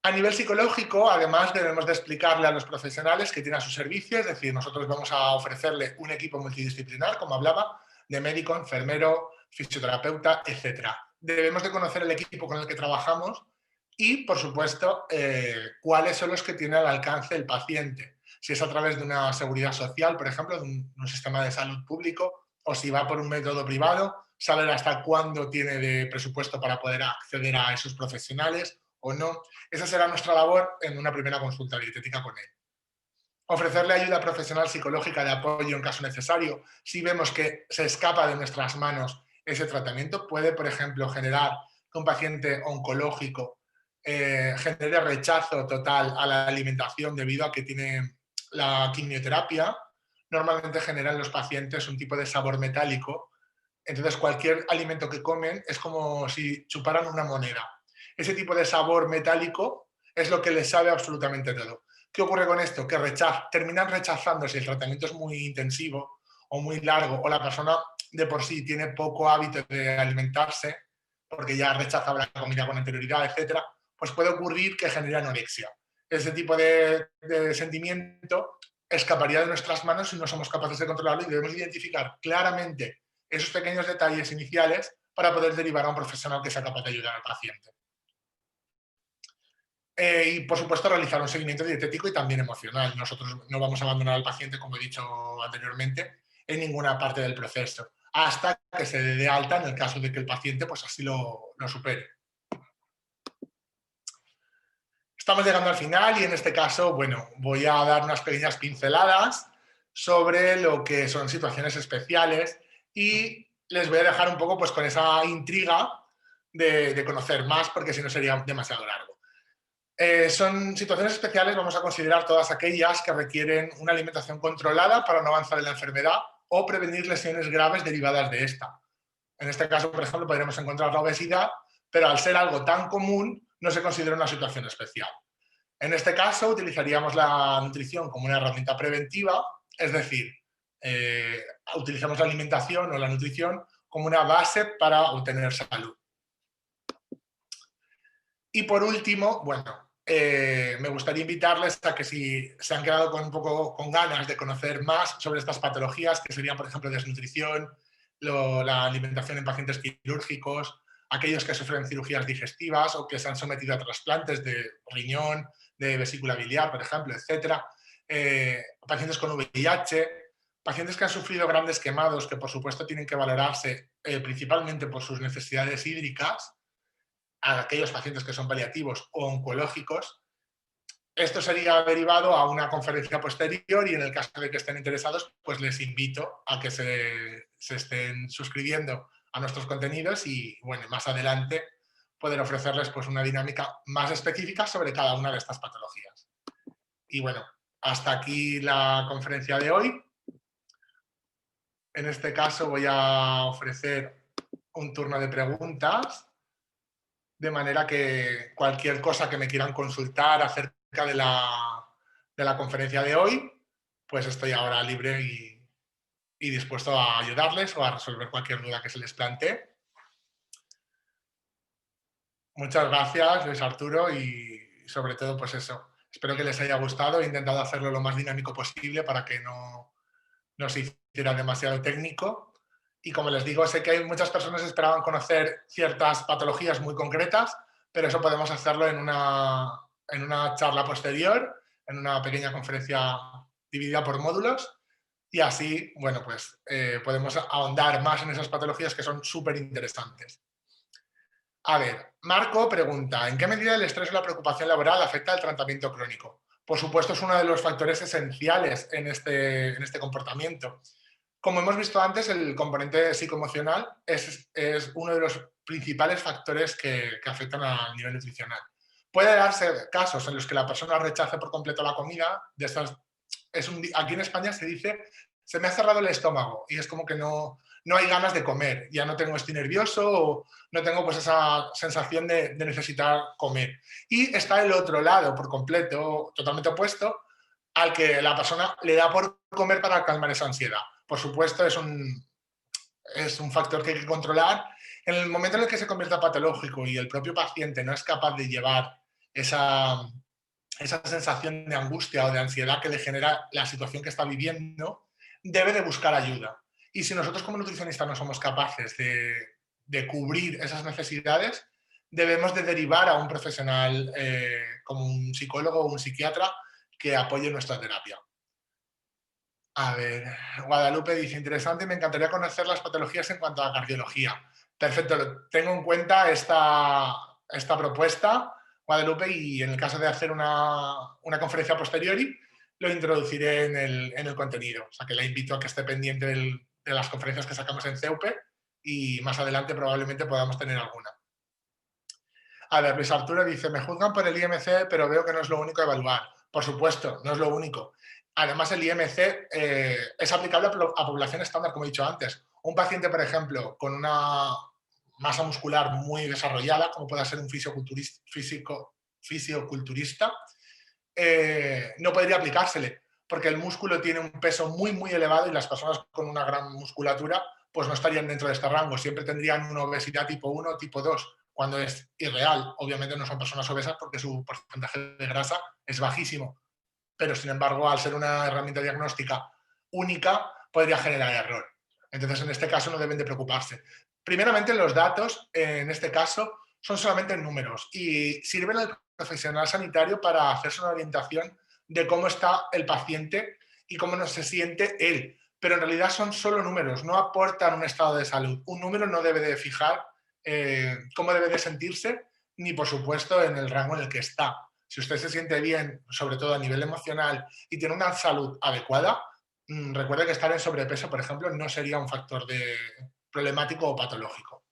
A nivel psicológico, además, debemos de explicarle a los profesionales que tiene a su servicio, es decir, nosotros vamos a ofrecerle un equipo multidisciplinar, como hablaba, de médico, enfermero, fisioterapeuta, etc. Debemos de conocer el equipo con el que trabajamos y, por supuesto, cuáles son los que tiene al alcance el paciente. Si es a través de una seguridad social, por ejemplo, de un sistema de salud público, o si va por un método privado, saber hasta cuándo tiene de presupuesto para poder acceder a esos profesionales o no. Esa será nuestra labor en una primera consulta dietética con él. Ofrecerle ayuda profesional psicológica de apoyo en caso necesario. Si vemos que se escapa de nuestras manos ese tratamiento, puede, por ejemplo, generar que un paciente oncológico genere rechazo total a la alimentación debido a que tiene la quimioterapia. Normalmente generan los pacientes un tipo de sabor metálico. Entonces, cualquier alimento que comen es como si chuparan una moneda. Ese tipo de sabor metálico es lo que les sabe absolutamente todo. ¿Qué ocurre con esto? Que terminan rechazando si el tratamiento es muy intensivo o muy largo o la persona de por sí tiene poco hábito de alimentarse porque ya rechazaba la comida con anterioridad, etcétera, pues puede ocurrir que genere anorexia. Ese tipo de sentimiento escaparía de nuestras manos si no somos capaces de controlarlo y debemos identificar claramente esos pequeños detalles iniciales para poder derivar a un profesional que sea capaz de ayudar al paciente. Y, por supuesto, realizar un seguimiento dietético y también emocional. Nosotros no vamos a abandonar al paciente, como he dicho anteriormente, en ninguna parte del proceso, hasta que se dé de alta en el caso de que el paciente pues, así lo supere. Estamos llegando al final y en este caso, bueno, voy a dar unas pequeñas pinceladas sobre lo que son situaciones especiales y les voy a dejar un poco pues, con esa intriga de conocer más, porque si no sería demasiado largo. Son situaciones especiales, vamos a considerar todas aquellas que requieren una alimentación controlada para no avanzar en la enfermedad o prevenir lesiones graves derivadas de esta. En este caso, por ejemplo, podríamos encontrar la obesidad, pero al ser algo tan común, no se considera una situación especial. En este caso, utilizaríamos la nutrición como una herramienta preventiva, es decir, utilizamos la alimentación o la nutrición como una base para obtener salud. Y por último, bueno, me gustaría invitarles a que si se han quedado con un poco con ganas de conocer más sobre estas patologías, que serían, por ejemplo, desnutrición, la alimentación en pacientes quirúrgicos, aquellos que sufren cirugías digestivas o que se han sometido a trasplantes de riñón, de vesícula biliar, por ejemplo, etcétera, pacientes con VIH, pacientes que han sufrido grandes quemados, que por supuesto tienen que valorarse principalmente por sus necesidades hídricas, a aquellos pacientes que son paliativos o oncológicos. Esto sería derivado a una conferencia posterior y en el caso de que estén interesados, pues les invito a que se estén suscribiendo a nuestros contenidos y, bueno, más adelante poder ofrecerles pues, una dinámica más específica sobre cada una de estas patologías. Y bueno, hasta aquí la conferencia de hoy. En este caso voy a ofrecer un turno de preguntas, de manera que cualquier cosa que me quieran consultar acerca de la conferencia de hoy, pues estoy ahora libre y dispuesto a ayudarles o a resolver cualquier duda que se les plantee. Muchas gracias, Luis Arturo, y sobre todo, pues eso, espero que les haya gustado. He intentado hacerlo lo más dinámico posible para que no se hiciera demasiado técnico. Y como les digo, sé que hay muchas personas que esperaban conocer ciertas patologías muy concretas, pero eso podemos hacerlo en una charla posterior, en una pequeña conferencia dividida por módulos, y así, bueno, pues podemos ahondar más en esas patologías que son súper interesantes. A ver, Marco pregunta, ¿en qué medida el estrés o la preocupación laboral afecta al tratamiento crónico? Por supuesto, es uno de los factores esenciales en este comportamiento. Como hemos visto antes, el componente psicoemocional es uno de los principales factores que afectan al nivel nutricional. Puede darse casos en los que la persona rechace por completo la comida. Aquí en España se dice, se me ha cerrado el estómago y es como que no hay ganas de comer, ya no estoy nervioso o no tengo pues esa sensación de necesitar comer. Y está el otro lado por completo, totalmente opuesto, al que la persona le da por comer para calmar esa ansiedad. Por supuesto, es un factor que hay que controlar. En el momento en el que se convierta patológico y el propio paciente no es capaz de llevar esa sensación de angustia o de ansiedad que le genera la situación que está viviendo, debe de buscar ayuda. Y si nosotros como nutricionistas no somos capaces de cubrir esas necesidades, debemos de derivar a un profesional como un psicólogo o un psiquiatra que apoye nuestra terapia. A ver, Guadalupe dice, interesante, me encantaría conocer las patologías en cuanto a cardiología. Perfecto, tengo en cuenta esta propuesta, Guadalupe, y en el caso de hacer una conferencia posteriori, lo introduciré en el contenido. O sea, que la invito a que esté pendiente de las conferencias que sacamos en CEUPE y más adelante probablemente podamos tener alguna. A ver, Luis Arturo dice, me juzgan por el IMC, pero veo que no es lo único a evaluar. Por supuesto, no es lo único. Además, el IMC es aplicable a población estándar, como he dicho antes. Un paciente, por ejemplo, con una masa muscular muy desarrollada, como pueda ser un fisioculturista, no podría aplicársele, porque el músculo tiene un peso muy, muy elevado y las personas con una gran musculatura pues no estarían dentro de este rango. Siempre tendrían una obesidad tipo 1 o tipo 2, cuando es irreal. Obviamente no son personas obesas porque su porcentaje de grasa es bajísimo, pero sin embargo, al ser una herramienta diagnóstica única, podría generar error. Entonces, en este caso no deben de preocuparse. Primeramente, los datos, en este caso, son solamente números y sirven al profesional sanitario para hacerse una orientación de cómo está el paciente y cómo no se siente él. Pero en realidad son solo números, no aportan un estado de salud. Un número no debe de fijar cómo debe de sentirse, ni por supuesto en el rango en el que está. Si usted se siente bien, sobre todo a nivel emocional, y tiene una salud adecuada, recuerde que estar en sobrepeso, por ejemplo, no sería un factor problemático o patológico.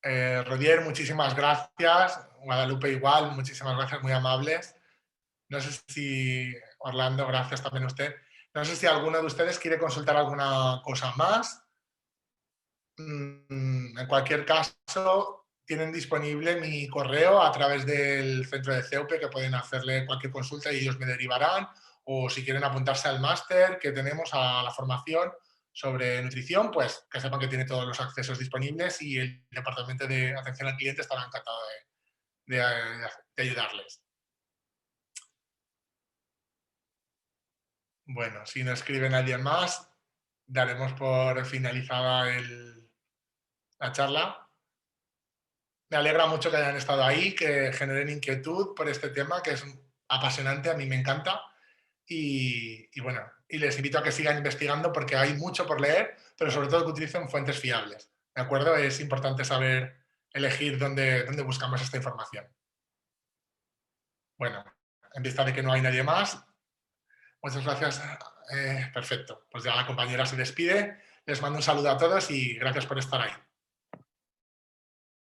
Rodier, muchísimas gracias. Guadalupe igual, muchísimas gracias, muy amables. No sé si, Orlando, gracias también a usted. No sé si alguno de ustedes quiere consultar alguna cosa más. En cualquier caso, tienen disponible mi correo a través del centro de CEUPE, que pueden hacerle cualquier consulta y ellos me derivarán, o si quieren apuntarse al máster que tenemos, a la formación sobre nutrición, pues que sepan que tiene todos los accesos disponibles y el departamento de atención al cliente estará encantado de ayudarles. Bueno, si no escribe nadie más, daremos por finalizada la charla. Me alegra mucho que hayan estado ahí, que generen inquietud por este tema, que es apasionante, a mí me encanta. Y bueno, y les invito a que sigan investigando porque hay mucho por leer, pero sobre todo que utilicen fuentes fiables. ¿De acuerdo? Es importante saber elegir dónde buscamos esta información. Bueno, en vista de que no hay nadie más, muchas gracias. Perfecto. Pues ya la compañera se despide. Les mando un saludo a todos y gracias por estar ahí.